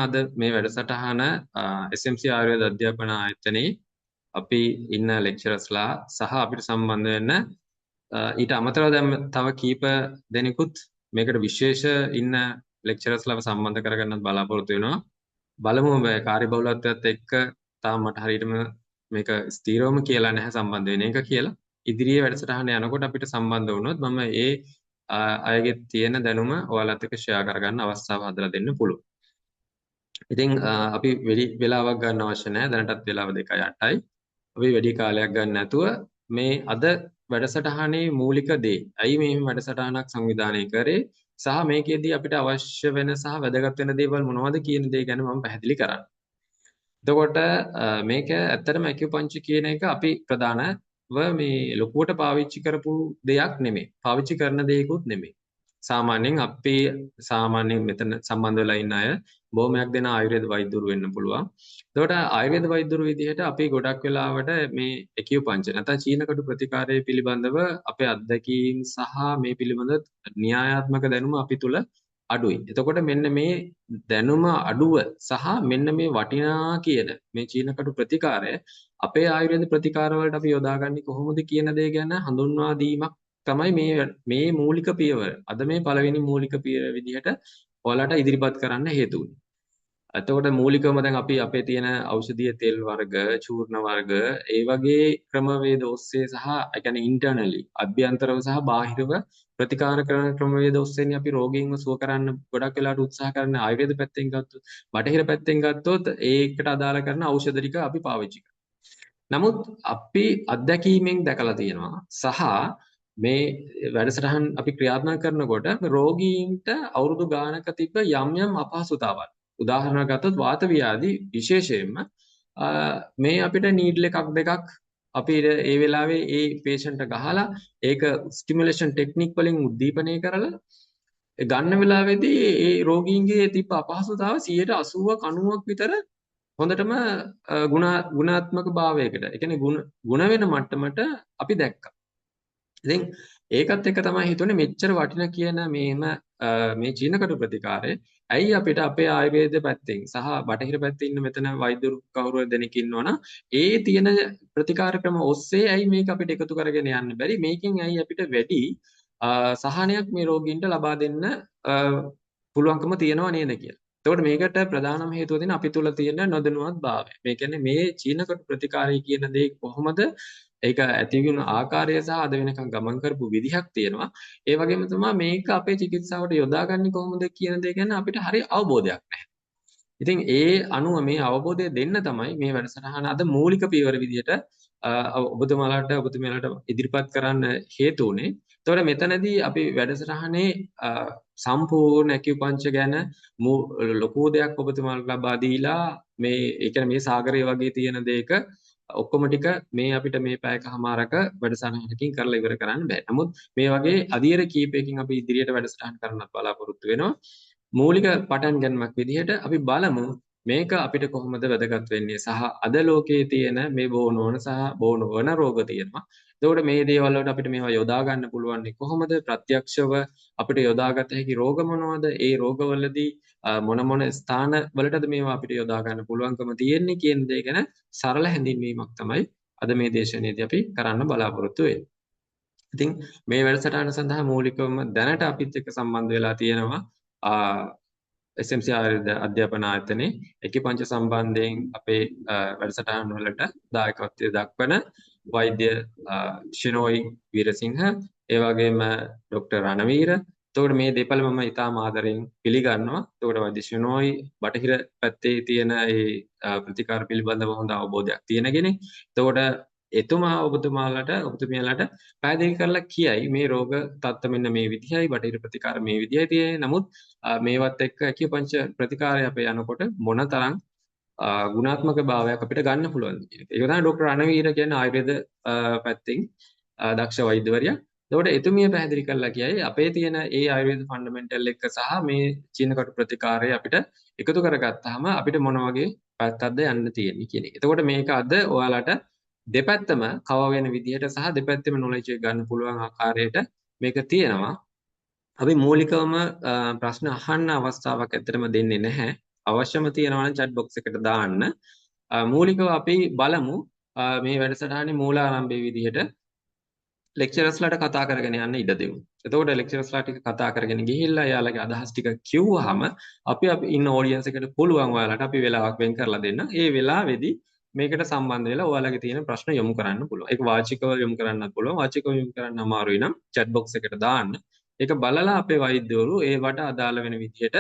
අද මේ වැඩසටහන SMC ආයුර්වේද අධ්‍යාපන ආයතනයේ අපි ඉන්න ලෙක්චරර්ස්ලා සහ අපිට සම්බන්ධ වෙන්න ඊට අමතරව දැන් තව කීප දෙනෙකුත් මේකට විශේෂ ඉන්න ලෙක්චරර්ස්ලාව සම්බන්ධ කරගන්නත් බලාපොරොත්තු වෙනවා. බලමු මේ කාර්යබහුලත්වයත් එක්ක තාම මට හරියටම මේක ස්ථිරවම කියලා නැහැ සම්බන්ධ වෙන එක කියලා. ඉදිරියේ වැඩසටහන යනකොට අපිට සම්බන්ධ වුණොත් මම ඒ අයගේ තියෙන දැනුම ඔයාලත් එක්ක ෂෙයා කරගන්න අවස්ථාව හදලා දෙන්න පුළුවන්. ඉතින් අපි වැඩි වෙලාවක් ගන්න අවශ්‍ය නැහැ. දැනටත් වෙලාව 2:08යි. අපි වැඩි කාලයක් ගන්න නැතුව මේ අද වැඩසටහනේ මූලික දේ. ඇයි මේ වැඩසටහනක් සංවිධානය කරේ? සහ මේකෙදී අපිට අවශ්‍ය වෙන සහ වැදගත් වෙන දේවල් මොනවද කියන දේ ගැන මම පැහැදිලි කරන්න. එතකොට මේක ඇත්තටම ඇකියුපංචර් කියන එක අපි ප්‍රධානව මේ ලොකුවට පාවිච්චි කරපු දෙයක් නෙමෙයි. පාවිච්චි කරන දෙයක්ුත් නෙමෙයි. සාමාන්‍යයෙන් මෙතන සම්බන්ධ වෙලා ඉන්න අය බොහොමයක් දෙනා ආයුර්වේද වෛද්‍යවරු වෙන්න පුළුවන්. එතකොට ආයුර්වේද වෛද්‍යවරු විදිහට අපි ගොඩක් වෙලාවට මේ ඇකියුපංචර් නැත්නම් චීනකටු ප්‍රතිකාරය පිළිබඳව අපේ අත්දැකීම් සහ මේ පිළිබඳ න්‍යායාත්මක දැනුම අපි තුල අඩුයි. එතකොට මෙන්න මේ දැනුම අඩුව සහ මෙන්න මේ වටිනා කියන මේ චීනකටු ප්‍රතිකාරය අපේ ආයුර්වේද ප්‍රතිකාර වලට අපි යොදාගන්නේ කොහොමද කියන දේ ගැන හඳුන්වා දීමක් තමයි මේ මූලික පියවර. අද මේ පළවෙනි මූලික පියවර විදිහට ඔයාලට ඉදිරිපත් කරන්න හේතු වුනේ. එතකොට මූලිකවම දැන් අපි අපේ තියෙන ඖෂධීය තෙල් වර්ග, චූර්ණ වර්ග, ඒ වගේ ක්‍රමවේද ඔස්සේ සහ ඒ කියන්නේ ඉන්ටර්නලි, අභ්‍යන්තරව සහ බාහිරව ප්‍රතිකාර කරන ක්‍රමවේද ඔස්සේනේ අපි රෝගීන්ව සුව කරන්න ගොඩක් වෙලාවට උත්සාහ කරන්නේ. ආයුර්වේද පැත්තෙන් ගත්තොත්, බටහිර පැත්තෙන් ගත්තොත් ඒකට අදාළ කරන ඖෂධ ටික අපි පාවිච්චි කරනවා. නමුත් අපි අත්දැකීමෙන් දැකලා තියෙනවා සහ මේ වැඩසටහන් අපි ක්‍රියාත්මක කරනකොට රෝගීන්ට අවුරුදු ගානක තිබ්බ යම් අපහසුතාවල් උදාහරණයක් ගත්තොත් වාත ව්‍යාධි විශේෂයෙන්ම මේ අපිට නීඩල් එකක් දෙකක් අපි ඒ වෙලාවේ ඒ පේෂන්ට් ගහලා ඒක ස්ටිමුලේෂන් ටෙක්නික් වලින් උද්දීපනය කරලා ගන්න වෙලාවේදී ඒ රෝගීන්ගේ තිබ්බ අපහසුතාව 80ක් 90ක් විතර හොඳටම ගුණාත්මක භාවයකට ඒ කියන්නේ ගුණ වෙන මට්ටමට අපි දැක්කා. ඉතින් ඒකත් එක්ක තමයි හිතුනේ මෙච්චර වටින කියන මේ චීනකටු ප්‍රතිකාරය ඇයි අපිට අපේ ආයුර්වේද පැත්තෙන් සහ බටහිර පැත්තේ ඉන්න මෙතන වෛද්‍යවරු කවුරු දෙනෙක් ඉන්නවනම් ඒ තියෙන ප්‍රතිකාර ක්‍රම ඔස්සේ ඇයි මේක අපිට එකතු කරගෙන යන්න බැරි මේකෙන් ඇයි අපිට වැඩි සහනයක් මේ රෝගීන්ට ලබා දෙන්න පුළුවන්කම තියනවා නේද කියලා. එතකොට මේකට ප්‍රධානම හේතුව දෙන අපි තුල තියෙන නොදැනුවත් භාවය. මේ කියන්නේ මේ චීනකටු ප්‍රතිකාරය කියන දේ කොහොමද ඒක ඇති වුණ ආකාරය සහ අද වෙනකන් ගමන් කරපු විදිහක් තියෙනවා. ඒ වගේම තමයි මේක අපේ චිකිත්සාවට යොදාගන්නේ කොහොමද කියන දේ ගැන අපිට හරි අවබෝධයක් නැහැ. ඉතින් ඒ අනුව මේ අවබෝධය දෙන්න තමයි මේ වැඩසටහන අද මූලික පියවර විදිහට ඔබතුමාලට ඉදිරිපත් කරන්න හේතු වුනේ. එතකොට මෙතනදී අපි වැඩසටහනේ සම්පූර්ණ ඇකියුපංචර් ගැන ලොකු දෙයක් ඔබතුමාලට ලබා දීලා මේ ඒ කියන්නේ මේ සාගරය වගේ තියෙන දෙයක ඔක්කොම ටික මේ අපිට මේ පැයකමාරක වැඩසටහනකින් කරලා ඉවර කරන්න බෑ. නමුත් මේ වගේ අධීර කීපයකින් අපි ඉදිරියට වැඩසටහන් කරන්නත් බලාපොරොත්තු වෙනවා. මූලික පටන් ගන්නමක් විදිහට අපි බලමු මේක අපිට කොහොමද වැදගත් වෙන්නේ සහ අද ලෝකයේ තියෙන මේ බෝ නොවන රෝග තියෙනවා. එතකොට මේ දේවල් වලට අපිට මේවා යොදා ගන්න පුළුවන් කොහොමද ප්‍රත්‍යක්ෂව අපිට යොදාගත හැකි රෝග මොනවද? ඒ රෝගවලදී මොන ස්ථාන වලටද මේවා අපිට යොදා ගන්න පුළුවන්කම තියෙන්නේ කියන දේ ගැන සරල හැඳින්වීමක් තමයි අද මේ දේශනාවේදී අපි කරන්න බලාපොරොත්තු වෙන්නේ. ඉතින් මේ වැඩසටහන සඳහා මූලිකවම දැනට අපිත් එක්ක සම්බන්ධ වෙලා තියෙනවා SMC ආයුර්වේද අධ්‍යාපන ආයතනයේ ඇකියුපංචර් සම්බන්ධයෙන් අපේ වැඩසටහන් වලට දායකත්වය දක්වන වෛද්‍ය ෂිනෝයි වීරසිංහ ඒ වගේම ડોક્ટર රණවීර. එතකොට මේ දෙපළ මම ඉතාම ආදරෙන් පිළිගන්නවා. එතකොට වෛද්‍ය ෂිනෝයි බටහිර පැත්තේ තියෙන ඒ ප්‍රතිකාර පිළිබඳව හොඳ අවබෝධයක් තියෙන කෙනෙක්. එතකොට එතුමා ඔබතුමියලට පැහැදිලි කරලා කියයි මේ රෝග තත්ත්ව මෙන්න මේ විදිහයි බටහිර ප්‍රතිකාර මේ විදිහයි තියෙන්නේ. නමුත් මේවත් එක්ක ඇකියුපංචර් ප්‍රතිකාරය අපේ යනකොට මොනතරම් ගුණාත්මක භාවයක් අපිට ගන්න පුළුවන්ද කියන එක. ඒක තමයි ડોક્ટર රණවීර කියන්නේ ආයුර්වේද පැත්තෙන් දක්ෂ වෛද්‍යවරියා. එතකොට එතුමිය පැහැදිලි කරලා කියයි අපේ තියෙන ඒ ආයුර්වේද ෆන්ඩමෙන්ටල් එක සහ මේ චීනකටු ප්‍රතිකාරය අපිට එකතු කරගත්තාම අපිට මොන වගේ පැත්තක්ද යන්න තියෙන්නේ කියන එක. එතකොට මේක අද ඔයාලට දෙපැත්තම කවර් වෙන විදිහට සහ දෙපැත්තෙම නොලෙජ් එක ගන්න පුළුවන් ආකාරයට මේක තියෙනවා. අපි මූලිකවම ප්‍රශ්න අහන්න අවස්ථාවක් ඇත්තටම දෙන්නේ නැහැ. අවශ්‍යම තියෙනවා නම් chat box එකට දාන්න. මූලිකව අපි බලමු මේ වැඩසටහනේ මූලාරම්භයේ විදිහට ලෙක්චරර්ස්ලාට කතා කරගෙන යන්න ඉඩ දෙමු. එතකොට ලෙක්චරර්ස්ලා ටික කතා කරගෙන ගිහිල්ලා එයාලගේ අදහස් ටික කිව්වහම අපි ඉන්න ඔඩියන්ස් එකට පුළුවන් ඔයාලට අපි වෙලාවක් වෙන් කරලා දෙන්න. ඒ වෙලාවේදී මේකට සම්බන්ධ වෙලා ඔයාලගේ තියෙන ප්‍රශ්න යොමු කරන්න පුළුවන්. ඒක වාචිකව යොමු කරන්නත් පුළුවන්. වාචිකව යොමු කරන්න අමාරුයි නම් chat box එකට දාන්න. ඒක බලලා අපේ වෛද්‍යවරු ඒවට අදාළ වෙන විදිහට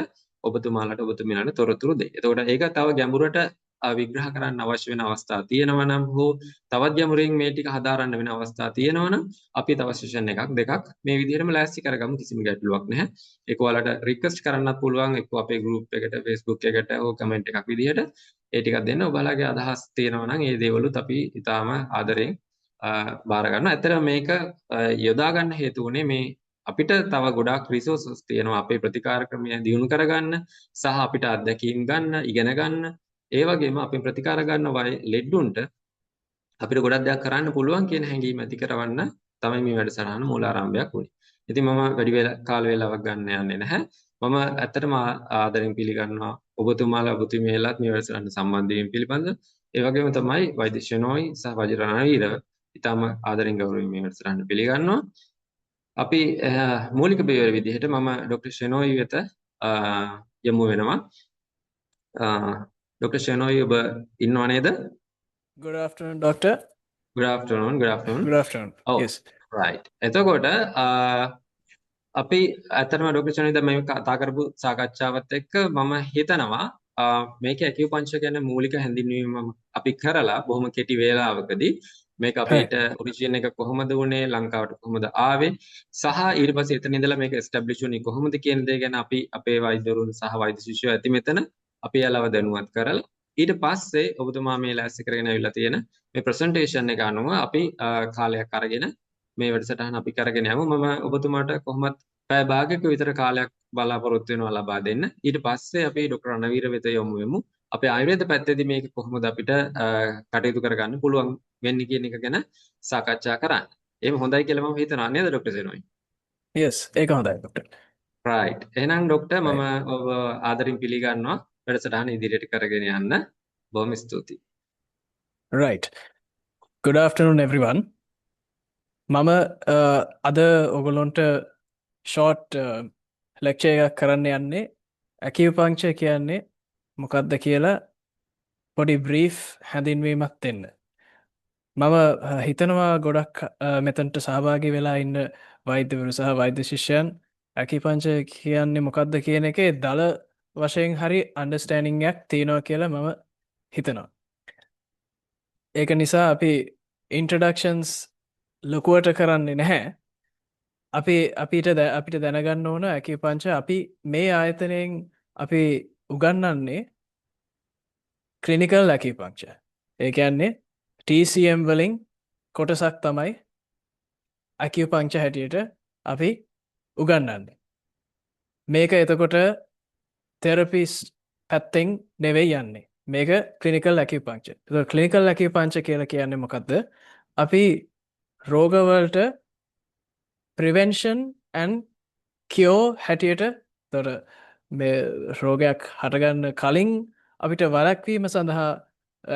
ඔබතුමාලට ඔබතුමිලාට තොරතුරු දෙයි. එතකොට ඒක තව ගැඹුරට විග්‍රහ කරන්න අවශ්‍ය වෙන අවස්ථා තියෙනවා නම් හෝ තවත් ගැඹුරින් මේ ටික හදාරන්න වෙන අවස්ථා තියෙනවා නම් අපි තව සෙෂන් එකක් දෙකක් මේ විදිහටම ලෑස්ති කරගමු. කිසිම ගැටලුවක් නැහැ. ඒක ඔයාලට රික්වෙස්ට් කරන්නත් පුළුවන්. එක්ක අපේ group එකට Facebook එකට හෝ කමෙන්ට් එකක් විදිහට ඒ ටිකක් දෙන්න. ඔයාලගේ අදහස් තියෙනවා නම් ඒ දේවලුත් අපි ඊටාම ආදරෙන් බාර ගන්නවා. ඇත්තටම මේක යොදා ගන්න හේතු වුණේ මේ අපිට තව ගොඩාක් රිසෝසස් තියෙනවා අපේ ප්‍රතිකාර ක්‍රමය දියුණු කරගන්න සහ අපිට අත්දැකීම් ගන්න, ඉගෙන ගන්න. ඒ වගේම අපි ප්‍රතිකාර ගන්න ලෙඩුන්ට අපිට ගොඩක් දේවල් කරන්න පුළුවන් කියන හැඟීම ඇති කරවන්න තමයි මේ වැඩසටහන මූලාරම්භයක් වුණේ. ඉතින් මම වැඩි කාල වේලාවක් ගන්න යන්නේ නැහැ. මම ඇත්තටම ආදරෙන් පිළිගන්නවා ඔබතුමාලා ඔබතුමියලාත් මේ වැඩසටහනට සම්බන්ධ වීම පිළිබඳව. ඒ වගේම තමයි වෛද්‍ය ෂෙනෝයි සහ වජිරණවීර ඊටම ආදරෙන් ගෞරවයෙන් මේ වැඩසටහනට පිළිගන්නවා. අපි මූලික පියවර විදිහට මම ડોક્ટર ෂෙනෝයි වෙත යමු වෙනවා. Dr. Shenoy ඔබ ඉන්නව නේද? Good afternoon, doctor. Good afternoon. Good afternoon. Oh, yes. right. එතකොට අපි ඇත්තටම ડોક્ટર ෂෙනෝයි දැන් මේ කතා කරපු සාකච්ඡාවත් එක්ක මම හිතනවා මේක ඇකියුපංක්චර් ගැන මූලික හැඳින්වීම අපි කරලා බොහොම කෙටි වේලාවකදී මේක අපිට ඔරිජින් එක කොහොමද වුනේ, ලංකාවට කොහොමද ආවේ සහ ඊට පස්සේ එතන ඉඳලා මේක එස්ටැබ්ලිෂ් වුනේ කොහොමද කියන දේ ගැන අපි අපේ වෛද්‍යවරුන් සහ වෛද්‍ය ශිෂ්‍යයෝ ඇති මෙතන අපි යාලව දැනුවත් කරලා ඊට පස්සේ ඔබතුමා මේ ලෑස්ති කරගෙන ඇවිල්ලා තියෙන මේ ප්‍රසන්ටේෂන් එක අනුව අපි කාලයක් අරගෙන මේ වැඩසටහන අපි කරගෙන යමු. මම ඔබතුමාට කොහොමත් පැය භාගයක විතර කාලයක් බලාපොරොත්තු වෙනවා ලබා දෙන්න. ඊට පස්සේ අපි ડોક્ટર රණවීර වෙත යොමු වෙමු. අපේ ආයුර්වේද පැත්තේදී මේක කොහොමද අපිට කටයුතු කරගන්න පුළුවන් වෙන්නේ කියන එක ගැන සාකච්ඡා කරන්න. එහෙම හොඳයි කියලා මම හිතනවා නේද ડોક્ટર සෙනෝයි? Yes, ඒක හොඳයි ડોක්ටර්. right. එහෙනම් ડોක්ටර් මම ඔබ ආදරින් පිළිගන්නවා වැඩසටහන ඉදිරියට කරගෙන යන්න. බොහොම ස්තුතියි. Right. Good afternoon everyone. මම අද ඔයගොල්ලන්ට short lecture එකක් කරන්න යන්නේ acupuncture කියන්නේ මොකක්ද කියලා පොඩි brief හැඳින්වීමක් දෙන්න. මම හිතනවා ගොඩක් මෙතනට සහභාගී වෙලා ඉන්න වෛද්‍යවරු සහ වෛද්‍ය ශිෂ්‍යයන් acupuncture කියන්නේ මොකක්ද කියන එකේ දල වශයෙන් හරි understanding එකක් තියෙනවා කියලා මම හිතනවා. ඒක නිසා අපි introductions ලොකුවට කරන්නේ නැහැ. අපිට දැනගන්න ඕන acupuncture අපි මේ ආයතනයෙන් අපි උගන්වන්නේ clinical acupuncture. ඒ කියන්නේ TCM වලින් කොටසක් තමයි acupuncture හැටියට අපි උගන්වන්නේ. මේක එතකොට therapist පැත්තෙන් නෙවෙයි යන්නේ. මේක clinical acupuncture. ඒක clinical acupuncture කියලා කියන්නේ මොකද්ද? අපි රෝගවලට prevention and cure හැටියට තොර මේ රෝගයක් හටගන්න කලින් අපිට වළක්වීම සඳහා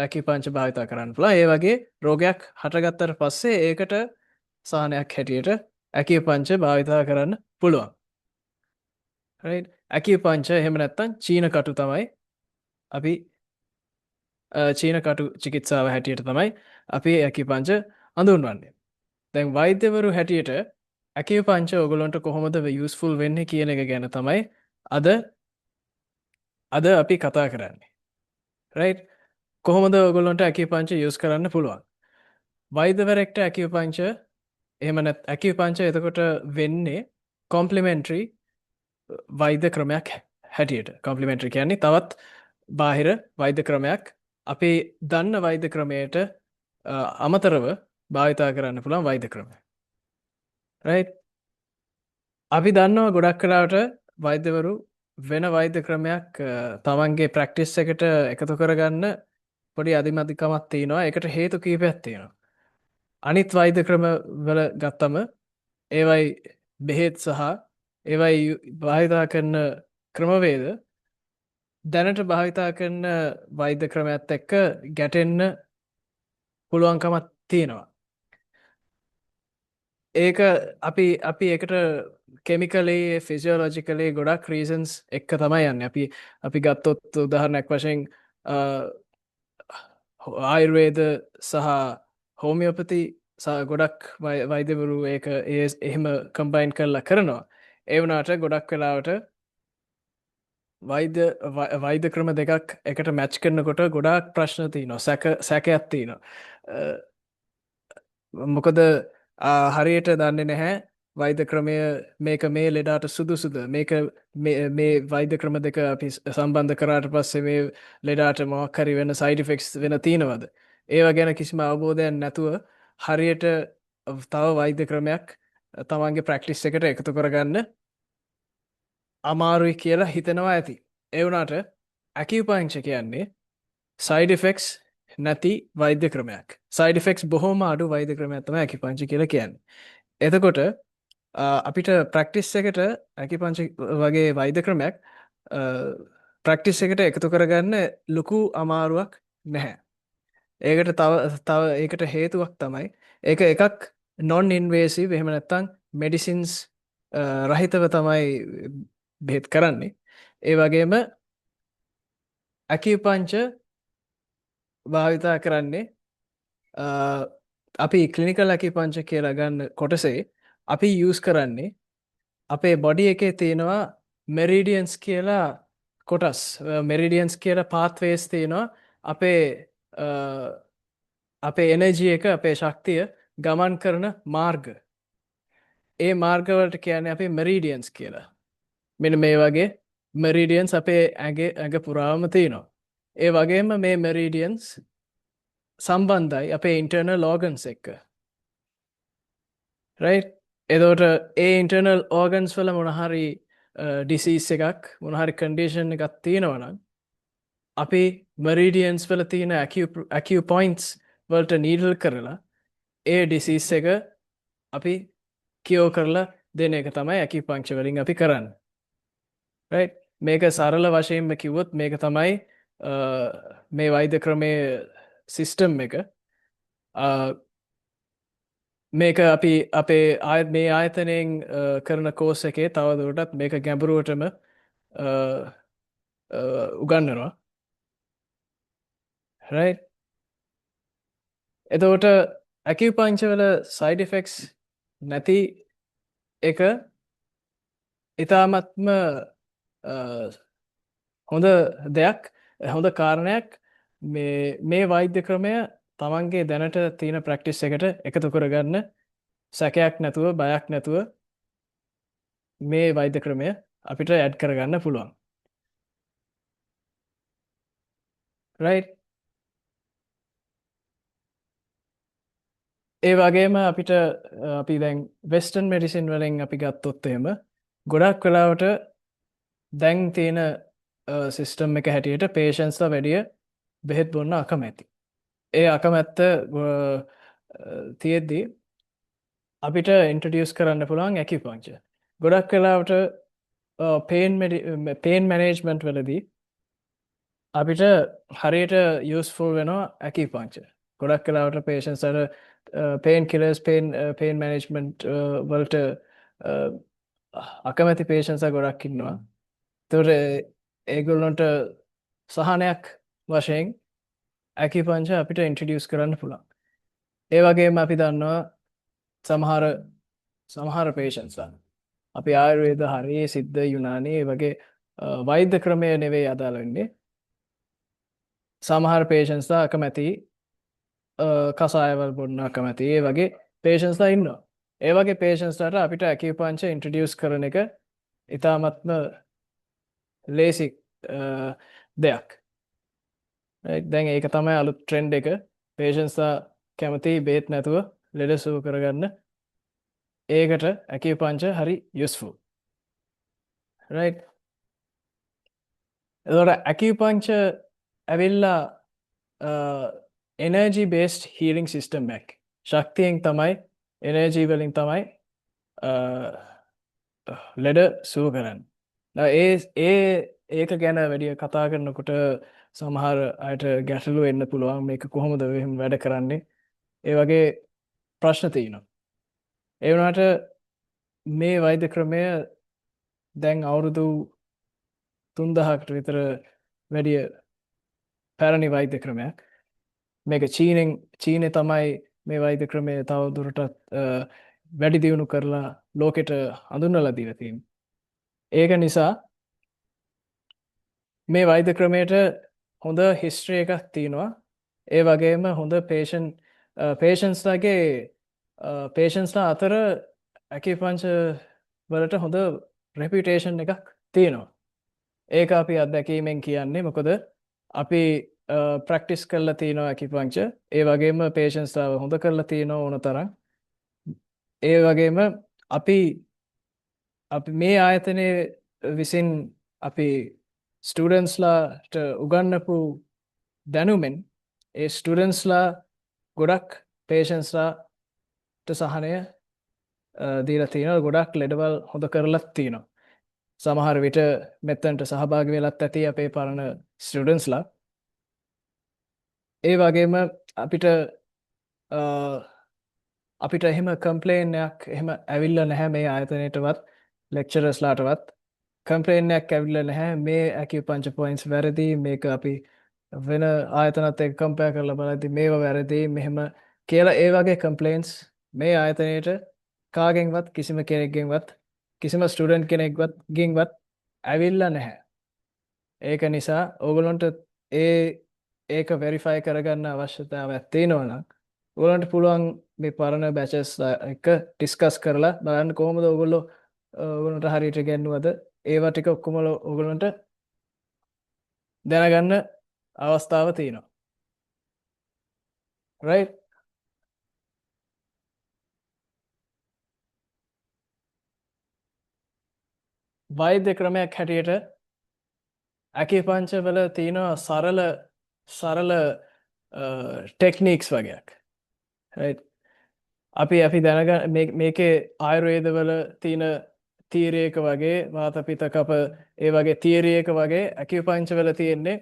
acupuncture භාවිත කරන්න පුළුවන්. ඒ වගේ රෝගයක් හටගත්තට පස්සේ ඒකට සහනයක් හැටියට acupuncture භාවිත කරන්න පුළුවන්. right? acupuncture එහෙම නැත්නම් චීන කටු තමයි අපි චීන කටු චිකිත්සාව හැටියට තමයි අපි acupuncture හඳුන්වන්නේ. දැන් වෛද්‍යවරු හැටියට acupuncture ඔයගොල්ලන්ට කොහොමද useful වෙන්නේ කියන එක ගැන තමයි අද අපි කතා කරන්නේ. right? කොහොමද ඔයගොල්ලන්ට acupuncture use කරන්න පුළුවන්? වෛද්‍යවරයෙක්ට acupuncture එහෙම නැත් acupuncture එතකොට වෙන්නේ complementary වෛද්‍ය ක්‍රමයක් හැටියට. complementary කියන්නේ තවත් බාහිර වෛද්‍ය ක්‍රමයක් අපි දන්න වෛද්‍ය ක්‍රමයට අමතරව භාවිතා කරන්න පුළුවන් වෛද්‍ය ක්‍රමයක්. right? අපි දන්නවා ගොඩක් කලාවට වෛද්‍යවරු වෙන වෛද්‍ය ක්‍රමයක් තමන්ගේ ප්‍රැක්ටිස් එකට එකතු කරගන්න පොඩි අධිමදිකමක් තියෙනවා. ඒකට හේතු කීපයක් තියෙනවා. අනිත් වෛද්‍ය ක්‍රම වල ගත්තම ඒවයි බෙහෙත් සහ ඒවයි භාවිතා කරන ක්‍රමවේද දැනට භාවිතා කරන වෛද්‍ය ක්‍රමයත් එක්ක ගැටෙන්න පුළුවන්කමක් තියෙනවා. ඒක අපි එකට කෙමිකලේ ෆිසියෝලොජිකලේ ගොඩක් රීසන්ස් එක්ක තමයි යන්නේ. අපි ගත්තොත් උදාහරණයක් වශයෙන් ආයුර්වේද සහ හෝමියෝපති ගොඩක් වෛද්‍යවරු ඒක එහෙම කම්බයින් කරලා කරනවා. ඒ වුණාට ගොඩක් වෙලාවට වෛද්‍ය ක්‍රම දෙකක් එකට මැච් කරනකොට ගොඩාක් ප්‍රශ්න තියෙනවා. සැකයක් තියෙනවා. මොකද හරියට දන්නේ නැහැ වෛද්‍ය ක්‍රමය මේක මේ ලෙඩාට සුදුසුද, මේක මේ වෛද්‍ය ක්‍රම දෙක අපි සම්බන්ධ කරාට පස්සේ මේ ලෙඩාට මොකක් හරි වෙන සයිඩ් ඉෆෙක්ට්ස් වෙන තියෙනවද? ඒවා ගැන කිසිම අවබෝධයක් නැතුව හරියට තව වෛද්‍ය ක්‍රමයක් තමන්ගේ ප්‍රැක්ටිස් එකට එකතු කරගන්න අමාරුයි කියලා හිතනවා ඇති. ඒ වුණාට ඇකියුපංක්චර් කියන්නේ සයිඩ් ඉෆෙක්ට්ස් නැති වෛද්‍ය ක්‍රමයක්. සයිඩ් ඉෆෙක්ට්ස් බොහොම අඩු වෛද්‍ය ක්‍රමයක් තමයි ඇකිපංක්චර් කියලා කියන්නේ. එතකොට අපිට ප්‍රැක්ටිස් එකට ඇකිපංක්චර් වගේ වෛද්‍ය ක්‍රමයක් ප්‍රැක්ටිස් එකට එකතු කරගන්න ලොකු අමාරුවක් නැහැ. ඒකට තව ඒකට හේතුවක් තමයි ඒක එකක් non invasive එහෙම නැත්නම් medicines රහිතව තමයි බෙහෙත් කරන්නේ. ඒ වගේම ඇකිපංක්චර් භාවිතා කරන්නේ අපි ක්ලිනිකල් ඇකිපංක්චර් කියලා ගන්න කොටසේ අපි යූස් කරන්නේ අපේ බොඩි එකේ තියෙනවා මෙරිඩියන්ස් කියලා කොටස්. මෙරිඩියන්ස් කියලා පාත්වේස් තියෙනවා අපේ එනර්ජි එක, අපේ ශක්තිය ගමන් කරන මාර්ග. ඒ මාර්ගවලට කියන්නේ අපි මෙරිඩියන්ස් කියලා. මෙන්න මේ වගේ මෙරිඩියන්ස් අපේ ඇඟ පුරාම තියෙනවා. ඒ වගේම මේ මෙරිඩියන්ස් සම්බන්ධයි අපේ ඉන්ටර්නල් ඕගන්ස් එක්ක. රයිට්? එතකොට ඒ ඉන්ටර්නල් ඕගන්ස් වල මොන හරි ඩිසීස් එකක්, මොන හරි කන්ඩිෂන් එකක් තියෙනවා නම් අපි මෙරිඩියන්ස් වල තියෙන ඇකියු පොයින්ට්ස් වලට නීඩල් කරලා ඒ ඩිසීස් එක අපි කියෝ කරලා දෙන එක තමයි ඇකිපංක්චර් වලින් අපි කරන්නේ. රයිට්? මේක සරල වශයෙන්ම කිව්වොත් මේක තමයි මේ වෛද්‍ය ක්‍රමයේ සිස්ටම් එක. මේක අපි අපේ මේ ආයතනයෙන් කරන කෝස් එකේ තවදුරටත් මේක ගැඹුරුවටම උගන්වනවා. රයිට්? එතකොට ඇකිපංක්චර් වල සයිඩ් ඉෆෙක්ට්ස් නැති එක ඉතාමත්ම හොඳ දෙයක්, හොඳ කාරණයක්. මේ වෛද්‍ය ක්‍රමය තමන්ගේ දැනට තියෙන ප්‍රැක්ටිස් එකට එකතු කරගන්න සැකයක් නැතුව, බයක් නැතුව මේ වෛද්‍ය ක්‍රමය අපිට ඇඩ් කරගන්න පුළුවන්. රයිට්? ඒ වගේම අපිට අපි දැන් වෙස්ටර්න් මෙඩිසින් වලින් අපි ගත්තොත් එහෙම ගොඩක් වෙලාවට දැන් තියෙන සිස්ටම් එක හැටියට පේෂන්ස්ලා වැඩිය බෙහෙත් බොන්න අකමැති. ඒ අකමැත්ත තියෙද්දී අපිට ඉන්ට්‍රොඩියුස් කරන්න පුළුවන් ඇකිපංක්චර්. ගොඩක් වෙලාවට පේන් මැනේජ්මන්ට් වලදී අපිට හරියට යූස්ෆුල් වෙනවා ඇකිපංක්චර්. ගොඩක් වෙලාවට පේෂන්ස් අර පේන් කිලර්ස්, පේන් මැනේජ්මන්ට් වලට අකමැති පේෂන්ස් ගොඩක් ඉන්නවා. ඒතකොට ඒගොල්ලන්ට සහනයක් වශයෙන් ඇකිපංක්චර් අපිට ඉන්ට්‍රොඩියුස් කරන්න පුළුවන්. ඒ වගේම අපි දන්නවා සමහර පේෂන්ස්ලා අපි ආයුර්වේද හරි සිද්ධ යුනානි වගේ වෛද්‍ය ක්‍රමය නෙවෙයි අදාළ වෙන්නේ. සමහර පේෂන්ස්ලා අකමැති කසායවල බොන්න අකමැති. ඒ වගේ පේෂන්ස්ලා ඉන්නවා. ඒ වගේ පේෂන්ස්ලාට අපිට ඇකිපංක්චර් ඉන්ට්‍රොඩියුස් කරන එක ඉතාමත්ම ලේසි දෙයක්. දැන් ඒක තමයි අලුත් ට්‍රෙන්ඩ් එක. පේෂන්ස්ලා කැමති බේත් නැතුව ලෙඩ සුව කරගන්න. ඒකට ඇකිපංක්චර් හරි යූස්ෆුල්. රයිට්? එතකොට ඇකිපංක්චර් ඇවිල්ලා එනර්ජි බේස්ඩ් හීලින් සිස්ටම් එකක්. ශක්තියෙන් තමයි, එනර්ජි වලින් තමයි ලෙඩ සුව කරන්නේ. ඒ ඒක ගැන වැඩිය කතා කරනකොට සමහර අයට ගැටලු එන්න පුළුවන් මේක කොහොමද එහෙම වැඩ කරන්නේ. ඒ වගේ ප්‍රශ්න තියෙනවා. ඒ වුණාට මේ වෛද්‍ය ක්‍රමය දැන් අවුරුදු 3000කට විතර වැඩිය පැරණි වෛද්‍ය ක්‍රමයක්. මේක චීනේ තමයි මේ වෛද්‍ය ක්‍රමය තව දුරටත් වැඩි දියුණු කරලා ලෝකෙට හඳුන්වලා දීලා තියෙන්නේ. ඒක නිසා මේ වෛද්‍ය ක්‍රමයට හොඳ හිස්ටරි එකක් තියෙනවා. ඒ වගේම හොඳ පේෂන්ස්ලා අතර ඇකිපංචර් වලට හොඳ රෙපියුටේෂන් එකක් තියෙනවා. ඒක අපි අත්දැකීමෙන් කියන්නේ මොකද අපි ප්‍රැක්ටිස් කරලා තියෙනවා ඇකිපංචර්. ඒ වගේම පේෂන්ස්ලාව හොඳ කරලා තියෙනවා ඕන තරම්. ඒ වගේම අපි මේ ආයතනයේ විසින් අපි ස්ටුඩන්ස්ලාට උගන්වපු දැනුමෙන් ඒ ස්ටුඩන්ස්ලා ගොඩක් පේෂන්ස්ලාට සහනය දීලා තියෙනවා. ගොඩක් ලෙඩවල් හොඳ කරලත් තියෙනවා. සමහර විට මෙතනට සහභාගී වෙලත් ඇති අපේ පරණ ස්ටුඩන්ස්ලා. ඒ වගේම අපිට එහෙම කම්ප්ලේන් එකක් එහෙම ඇවිල්ලා නැහැ මේ ආයතනයටවත් ලෙක්චරර්ස්ලාටවත් කම්ප්ලේන් එකක් ඇවිල්ලා නැහැ මේ ඇකියුපංචර් පොයින්ට්ස් වැරදි මේක අපි වෙන ආයතනත් එක්ක කම්පෙයාර් කරලා බලද්දි මේව වැරදි මෙහෙම කියලා ඒ වගේ කම්ප්ලේන්ට්ස් මේ ආයතනයේට කාගෙන්වත් කිසිම කෙනෙක්ගෙන්වත් කිසිම ස්ටුඩන්ට් කෙනෙක්ගෙන්වත් ඇවිල්ලා නැහැ. ඒක නිසා ඕගොල්ලන්ට ඒක වෙරිෆයි කරගන්න අවශ්‍යතාවයක් තියෙනවා නම් ඔයගොල්ලන්ට පුළුවන් මේ පරණ බැචස් එක ඩිස්කස් කරලා බලන්න කොහොමද ඔයගොල්ලන්ට හරියට ගන්නවද ඒවා ටික ඔක්කොම ඔයගොල්ලන්ට දැනගන්න අවස්ථාව තියෙනවා. right වෛද්‍ය ක්‍රමයක් හැටියට ඇකිපංචර් වල තියෙනවා සරල ටෙක්නික්ස් වගේක්. right අපි දැනගන්න මේකේ ආයුර්වේද වල තියෙන තියරි එක වගේ වාත පිත්ත කප ඒ වගේ තියරි එක වගේ ඇකියුපංචර් වල තියෙන්නේ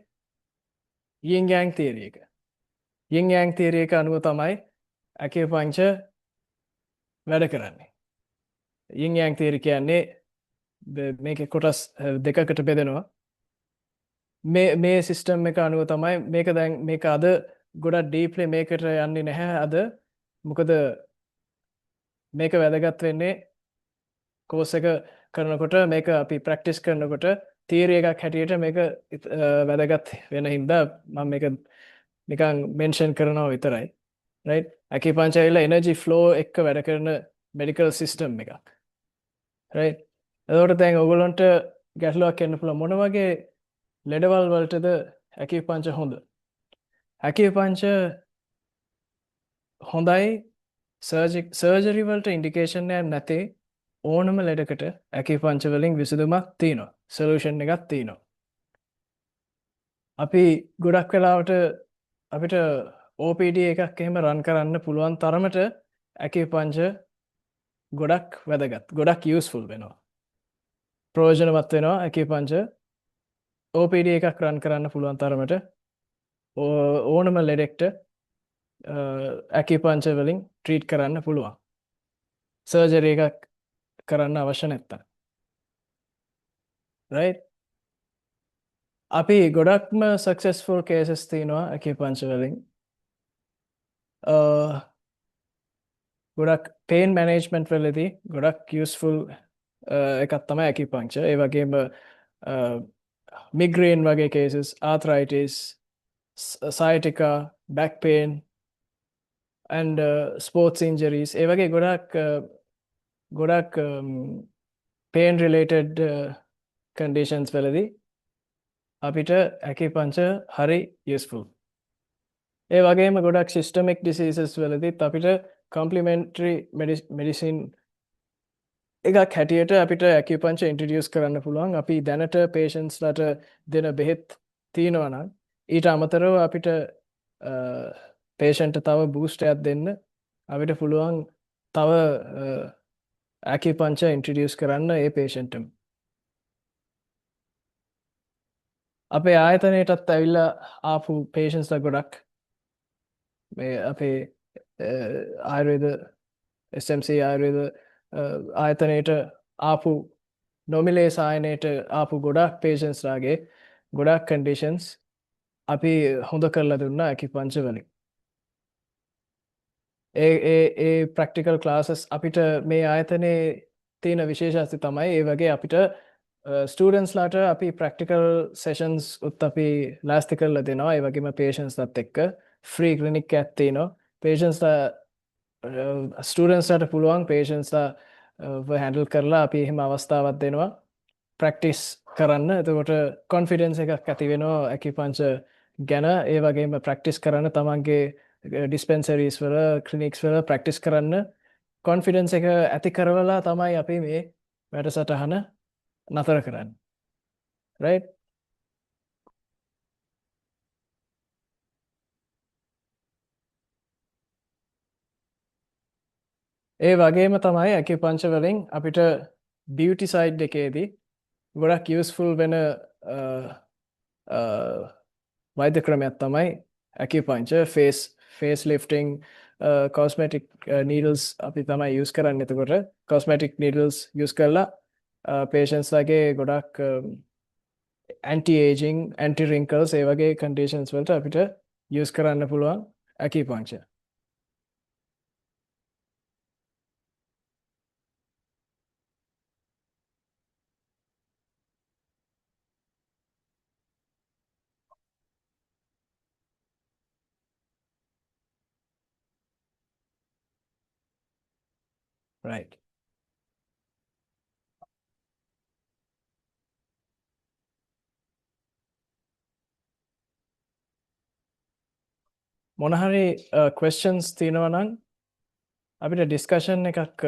yin yang තියරි එක. yin yang තියරි එක අනුව තමයි ඇකියුපංචර් වැඩ කරන්නේ. yin yang තියරි කියන්නේ මේකේ කොටස් දෙකකට බෙදෙනවා. මේ සිස්ටම් එක අනුව තමයි මේක අද ගොඩක් ඩීප්ලි මේකට යන්නේ නැහැ අද. මොකද මේක වැදගත් වෙන්නේ කෝස් එක කරනකොට මේක අපි ප්‍රැක්ටිස් කරනකොට තියරි එකක් හැටියට මේක වැදගත් වෙන හින්දා මම මේක නිකන් මෙන්ෂන් කරනවා විතරයි. right ඇකිපංචර් ඇවිල්ලා එනර්ජි ෆ්ලෝ එක්ක වැඩ කරන මෙඩිකල් සිස්ටම් එකක්. right එතකොට දැන් ඔයගොල්ලන්ට ගැටලුවක් එන්න පුළුවන් මොන වගේ ලෙඩවල් වලටද ඇකිපංචර් හොඳ? ඇකිපංචර් හොඳයි සර්ජරි වලට ඉන්ඩිකේෂන් එකක් නැතේ ඕනම ලෙඩකට ඇකිපංචර් වලින් විසඳුමක් තියෙනවා. සොලියුෂන් එකක් තියෙනවා. අපි ගොඩක් වෙලාවට අපිට OPD එකක් එහෙම රන් කරන්න පුළුවන් තරමට ඇකිපංචර් ගොඩක් වැදගත්. ගොඩක් යූස්ෆුල් වෙනවා. ප්‍රයෝජනවත් වෙනවා ඇකිපංචර් OPD එකක් රන් කරන්න පුළුවන් තරමට ඕනම ලෙඩෙක්ට ඇකිපංචර් වලින් ට්‍රීට් කරන්න පුළුවන්. සර්ජරි එකක් කරන්න අවශ්‍ය නැත්තම්. right අපි ගොඩක්ම සක්සස්ෆුල් කේසස් තියෙනවා ඇකිපංචර් වලින්. ගොඩක් පේන් මැනේජ්මන්ට් වලදී ගොඩක් යූස්ෆුල් එකක් තමයි ඇකිපංචර්. ඒ වගේම මිග්‍රේන් වගේ cases, arthritis, sciatica, back pain and sports injuries ඒ වගේ ගොඩක් pain related conditions වලදී අපිට ඇකිපංචර් හරි useful. ඒ වගේම ගොඩක් systemic diseases වලදීත් අපිට complementary medicine එකක් හැටියට අපිට ඇකිපංචර් introduce කරන්න පුළුවන්. අපි දැනට patients ලට දෙන බෙහෙත් තියෙනවා නම් ඊට අමතරව අපිට patient තව boost එකක් දෙන්න අපිට පුළුවන් තව ඇකිපංචර් introduce කරන්න ඒ patient එම. අපේ ආයතනයටත් ඇවිල්ලා ආපු patientsලා ගොඩක් මේ අපේ ආයුර්වේද SMC ආයුර්වේද ආයතනයට ආපු නොමිලේ සායනයට ආපු ගොඩක් patientsලාගේ ගොඩක් conditions අපි හොඳ කරලා දුන්නා acupuncture වලින්. ඒ ප්‍රැක්ටිකල් ක්ලාසස් අපිට මේ ආයතනයේ තියෙන විශේෂත්වය තමයි ඒ වගේ අපිට ස්ටූඩන්ට්ස්ලාට අපි ප්‍රැක්ටිකල් සෙෂන්ස් උත් අපි ලෑස්ති කරලා දෙනවා. ඒ වගේම patientsලත් එක්ක ෆ්‍රී ක්ලිනික් එකක් තියෙනවා. patientsලා ස්ටූඩන්ට්ස්ලාට පුළුවන් patientsලා හැන්ඩල් කරලා අපි එහෙම අවස්ථාවක් දෙනවා ප්‍රැක්ටිස් කරන්න. එතකොට කොන්ෆිඩන්ස් එකක් ඇති වෙනවා acupuncture ගැන. ඒ වගේම ප්‍රැක්ටිස් කරන්න තමන්ගේ ඩිස්පෙන්සරීස් වල ක්ලිනික්ස් වල ප්‍රැක්ටිස් කරන්න කොන්ෆිඩන්ස් එක ඇති කරවලා තමයි අපි මේ වැඩසටහන නතර කරන්නේ. right? ඒ වගේම තමයි acupuncture වලින් අපිට beauty side එකේදී ගොඩක් useful වෙන වෛද්‍ය ක්‍රමයක් තමයි acupuncture face lifting cosmetic needles අපි තමයි use කරන්නේ. එතකොට cosmetic needles use කරලා patients ලගේ ගොඩක් anti aging anti wrinkles ඒ වගේ conditions වලට අපිට use කරන්න පුළුවන් acupuncture. right. මොන හරි questions තියෙනවා නම් අපිට discussion එකක්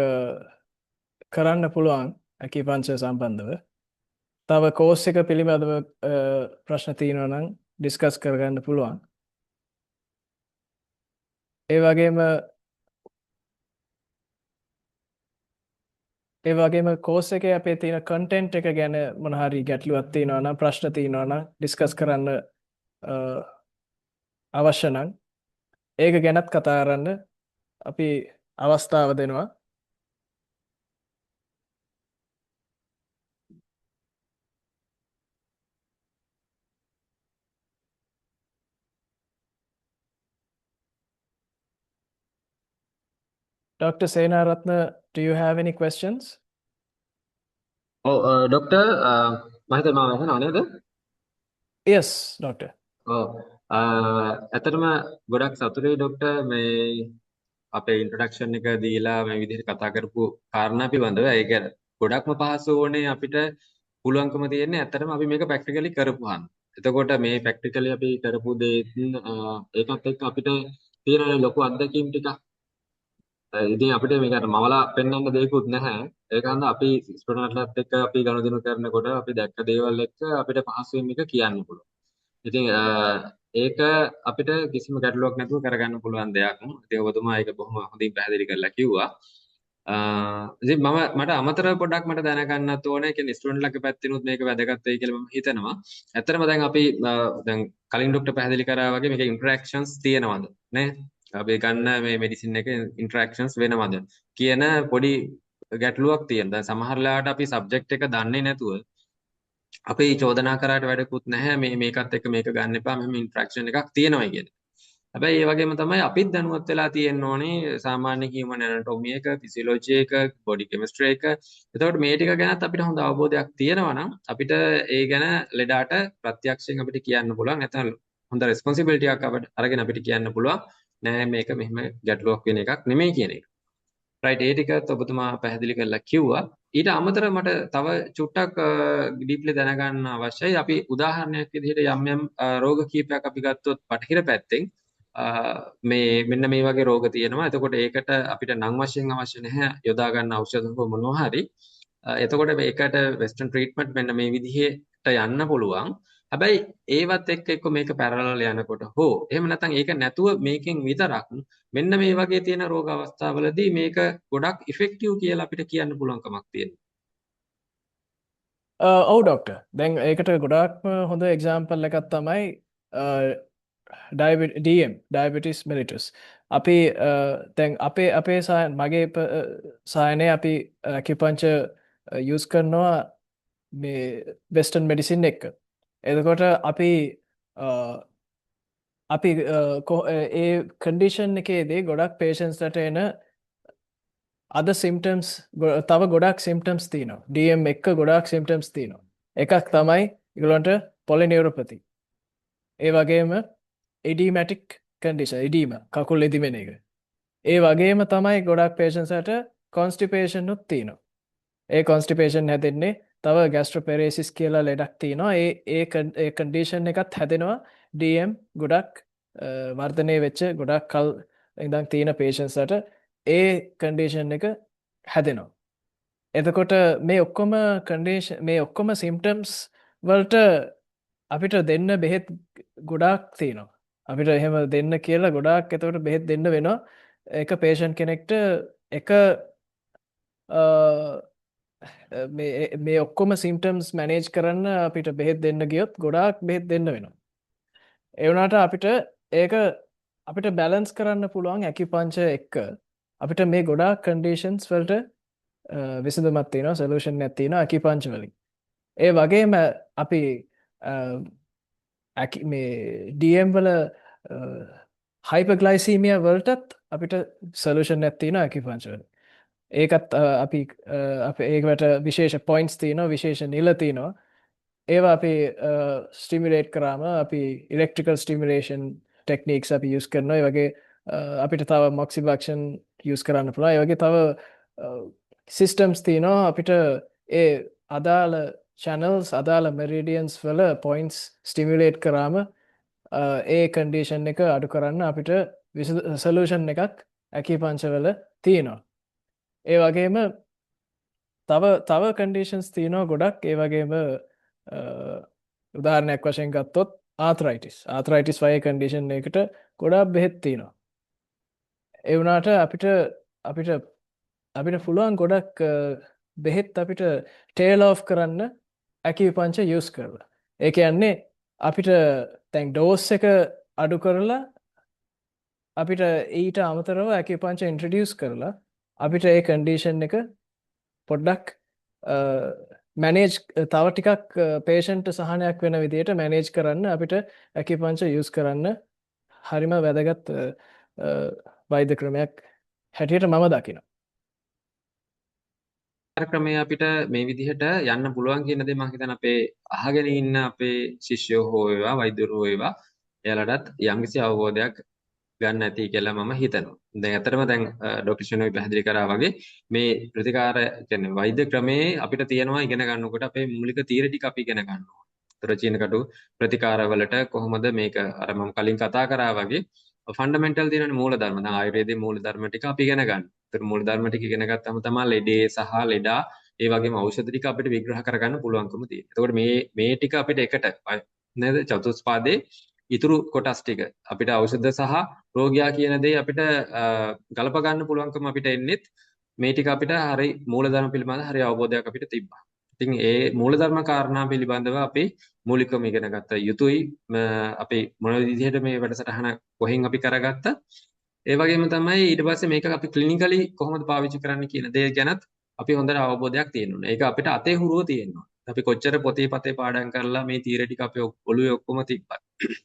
කරන්න පුළුවන් acupuncture සම්බන්ධව. තව course එක පිළිබඳව ප්‍රශ්න තියෙනවා නම් discuss කරගන්න පුළුවන්. ඒ වගේම course එකේ අපේ තියෙන content එක ගැන මොන හරි ගැටලුවක් තියෙනවා නම් ප්‍රශ්න තියෙනවා නම් discuss කරන්න අවශ්‍ය නම් ඒක ගැනත් කතා කරන්න අපි අවස්ථාව දෙනවා. Dr. Senaratna, do you have any questions? ඔව් ડોක්ටර් මම හිතන්නේ මම අහනවා නේද? Yes, doctor. ඔව් ඇත්තටම ගොඩක් සතුටුයි ડોක්ටර් මේ අපේ ඉන්ට්‍රොඩක්ෂන් එක දීලා මේ විදිහට කතා කරපු කාරණා පිළිබඳව. ඒක ගොඩක්ම පහසු වුණේ අපිට පුළුවන්කම තියෙන්නේ ඇත්තටම අපි මේක ප්‍රැක්ටිකලි කරපුවාම. එතකොට මේ ප්‍රැක්ටිකලි අපි කරපු දේ ඒකත් එක්ක අපිට තියෙන ලොකු අත්දැකීම් ටිකක් ඉතින් අපිට මේකට මවලා පෙන්වන්න දෙයක්වත් නැහැ. ඒක හන්ද අපි ස්ටුඩන්ට්ලාත් එක්ක අපි ගනුදෙනු කරනකොට අපි දැක්ක දේවල් එක්ක අපිට පහසුවෙන් මේක කියන්න පුළුවන්. ඉතින් ඒක අපිට කිසිම ගැටලුවක් නැතුව කරගන්න පුළුවන් දෙයක්. ඉතින් ඔබතුමා ඒක බොහොම හොඳින් පැහැදිලි කරලා කිව්වා. ඉතින් මට අමතරව පොඩ්ඩක් මට දැනගන්නත් ඕනේ. ඒ කියන්නේ ස්ටුඩන්ට්ලාගේ පැත්තෙනුත් මේක වැදගත් වෙයි කියලා මම හිතනවා. ඇත්තටම දැන් අපි දැන් කලින් ડોක්ටර් පැහැදිලි කරා වගේ මේකේ ඉන්ටරැක්ෂන්ස් තියෙනවද නේ? අපි ගන්න මේ මෙඩිසින් එකේ ඉන්ටරැක්ෂන්ස් වෙනවද කියන පොඩි ගැටලුවක් තියෙනවා. දැන් සමහර වෙලාවට අපි සබ්ජෙක්ට් එක දන්නේ නැතුව අපි චෝදනා කරාට වැඩකුත් නැහැ මේකත් එක්ක මේක ගන්න එපා මෙහෙම ඉන්ටරැක්ෂන් එකක් තියෙනවා කියන්නේ. හැබැයි ඒ වගේම තමයි අපිත් දැනුවත් වෙලා තියෙන්න ඕනේ සාමාන්‍ය හියුමන් ඇනටොමි එක, ෆිසියොලොජි එක, බොඩි කෙමිස්ට්‍රි එක. එතකොට මේ ටික ගැනත් අපිට හොඳ අවබෝධයක් තියෙනවා නම් අපිට ඒ ගැන ලෙඩාට ප්‍රත්‍යක්ෂයෙන් අපිට කියන්න පුළුවන්. නැත්නම් හොඳ රෙස්පොන්සිබිලිටි එකක් අපිට අරගෙන අපිට කියන්න පුළුවන්. නෑ මේක මෙහෙම ගැටලුවක් වෙන එකක් නෙමෙයි කියන එක. රයිට් ඒ ටිකත් ඔබතුමා පැහැදිලි කරලා කිව්වා. ඊට අමතරව මට තව චුට්ටක් ඩීප්ලි දැනගන්න අවශ්‍යයි. අපි උදාහරණයක් විදිහට යම් රෝග කීපයක් අපි ගත්තොත් බටහිර පැත්තෙන් මේ මෙන්න මේ වගේ රෝග තියෙනවා. එතකොට ඒකට අපිට නම් වශයෙන් අවශ්‍ය නැහැ යොදා ගන්න ඖෂධ හෝ මොනවා හරි. එතකොට මේකට වෙස්ටර්න් ට්‍රීට්මන්ට් මෙන්න මේ විදිහට යන්න පුළුවන්. හැබැයි ඒවත් එක්ක මේක පැරලල් යනකොට හෝ එහෙම නැත්නම් ඒක නැතුව මේකෙන් විතරක් මෙන්න මේ වගේ තියෙන රෝග අවස්ථාවලදී මේක ගොඩක් ඉෆෙක්ටිව් කියලා අපිට කියන්න පුළුවන් කමක් තියෙනවා. ඔව් ඩොක්ටර්. දැන් ඒකට ගොඩාක්ම හොඳ එක්සාම්පල් එකක් තමයි ඩයබටිස් මෙලිටස්. අපි දැන් අපේ මගේ සායනය අපි කිපංච යස් කරනවා මේ වෙස්ටන් මෙඩිසින් එක්ක. එතකොට අපි ඒ කන්ඩිෂන් එකේදී ගොඩක් පේෂන්ස්ලට එන අද සිම්ටම්ස් තව ගොඩක් සිම්ටම්ස් තියනවා. ඩම් එක්ක ගොඩක් සිම්ටම්ස් තියනවා. එකක් තමයි ඉගලොන්ට පොලිනිවරපති. ඒ වගේම එඩීමැටික් කන්ඩිෂ ඉඩීම කකුල් එදිවෙන එක. ඒ වගේම තමයි ගොඩක් පේෂන්සට කොන්ස්ටිපේෂන් නුත් තියනවා. ඒ කොන්ස්ටිපේෂන් හැදෙන්නේ තව ගැස්ට්‍රපෙරේසිස් කියලා ලෙඩක් තියනවා. ඒ කන්ඩිෂන් එකත් හැදෙනවා ඩම් ගොඩක් වර්ධනය වෙච්ච ගොඩක් කල් ඉඳක් තියෙන පේෂන්සට ඒ කන්ඩිෂන් එක හැදෙනවා. එතකොට මේ ඔක්කොම සිම්ටම්ස් වලට අපිට දෙන්න බෙහෙත් ගොඩාක් තියෙනවා. අපිට එහෙම දෙන්න කියලා ගොඩාක් එතකොට බෙහෙත් දෙන්න වෙනවා. එක පේෂන් කෙනෙක්ට එක මේ ඔක්කොම සිම්ටම්ස් මැනේජ් කරන්න අපිට බෙහෙත් දෙන්න ගියොත් ගොඩාක් බෙහෙත් දෙන්න වෙනවා. එවුණට අපිට බැලන්ස් කරන්න පුළුවන් ඇකිපංච එක්ක අපිට මේ ගොඩාක් කන්ඩිෂන්ස් වලට විසඳුමක් තියෙනවා, සොලියුෂන් එකක් තියෙනවා ඇකිපංච වලින්. ඒ වගේම අපි මේ DM වල හයිපර්ග්ලයිසීමියා වලටත් අපිට සොලියුෂන් එකක් තියෙනවා ඇකිපංච වලින්. ඒකත් ඒකට විශේෂ පොයින්ට්ස් තියෙනවා, විශේෂ නිල තියෙනවා. ඒවා අපි ස්ටිමියුලේට් කරාම අපි ඉලෙක්ට්‍රිකල් ස්ටිමියුලේෂන් ටෙක්නික්ස් අපි යූස් කරනවා. ඒ වගේ අපිට තව මොක්සිබක්ෂන් යූස් කරන්න පුළුවන්. ඒ වගේ තව සිස්ටම්ස් තියෙනවා අපිට ඒ අදාළ channels අදාළ meridians වල points stimulate කරාම ඒ condition එක අඩු කරන්න අපිට solution එකක් acupuncture වල තියෙනවා. ඒ වගේම තව conditions තියෙනවා ගොඩක්. ඒ වගේම උදාහරණයක් වශයෙන් ගත්තොත් ආතරයිටිස් වගේ condition එකකට ගොඩාක් බෙහෙත් තියෙනවා. ඒ වුණාට අපිට පුළුවන් ගොඩක් බෙහෙත් අපිට ටේල් ඔෆ් කරන්න ඇකිපංචර් යූස් කරලා. ඒ කියන්නේ අපිට දැන් ඩෝස් එක අඩු කරලා අපිට ඊට අමතරව ඇකිපංචර් ඉන්ට්‍රොඩියුස් කරලා අපිට ඒ කන්ඩිෂන් එක පොඩ්ඩක් මැනේජ් තව ටිකක් පේෂන්ට් සහනයක් වෙන විදිහට මැනේජ් කරන්න අපිට ඇකිපංචර් යූස් කරන්න හරිම වැදගත් වෛද්‍ය ක්‍රමයක් හැටියට මම දකිනවා. ක්‍රමය අපිට මේ විදිහට යන්න පුළුවන් කියන දේ මම හිතන අපේ අහගෙන ඉන්න අපේ ශිෂ්‍යයෝ හෝ වේවා වෛද්‍යවරු හෝ වේවා එයාලටත් යම්කිසි අවබෝධයක් ගන්න ඇති කියලා මම හිතනවා. දැන් ඇත්තටම දැන් ඩොක්ටර් ෂනෝයි පැහැදිලි කරා වගේ මේ ප්‍රතිකාර කියන්නේ වෛද්‍ය ක්‍රමයේ අපිට තියෙනවා ඉගෙන ගන්නකොට අපේ මූලික තීර ටික අපි ඉගෙන ගන්නවා. ඒතර චීනකටු ප්‍රතිකාරවලට කොහොමද මේක අර මම කලින් කතා කරා වගේ ෆන්ඩමෙන්ටල් තියෙන මූලධර්ම. දැන් ආයුර්වේදයේ මූලධර්ම ටික අපි ඉගෙන ගන්න. ඒතර මූලධර්ම ටික ඉගෙන ගත්තම තමයි ලෙඩේ සහ ලෙඩා ඒ වගේම ඖෂධ ටික අපිට විග්‍රහ කරගන්න පුළුවන්කම තියෙනවා. එතකොට මේ ටික අපිට එකට නේද චතුස්පාදේ ඉතුරු කොටස් ටික අපිට ඖෂධ සහ රෝගියා කියන දේ අපිට ගලප ගන්න පුළුවන්කම අපිට එන්නේත් මේ ටික අපිට හරි මූලධර්ම පිළිබඳ හරි අවබෝධයක් අපිට තිබ්බා. ඉතින් ඒ මූලධර්ම කාරණා පිළිබඳව අපි මූලිකවම ඉගෙන ගත්ත යුතුයි. අපි මොන විදිහට මේ වැඩසටහන කොහෙන් අපි කරගත්ත ඒ වගේම තමයි ඊට පස්සේ මේක අපි ක්ලිනිකලි කොහොමද පාවිච්චි කරන්න කියන දේ ගැනත් අපි හොඳට අවබෝධයක් තියෙන්න ඕනේ. ඒක අපිට අතේ හුරුව තියෙන්න ඕනේ. අපි කොච්චර පොතේ පතේ පාඩම් කරලා මේ තීර ටික අපේ ඔළුවේ ඔක්කොම තිබ්බත්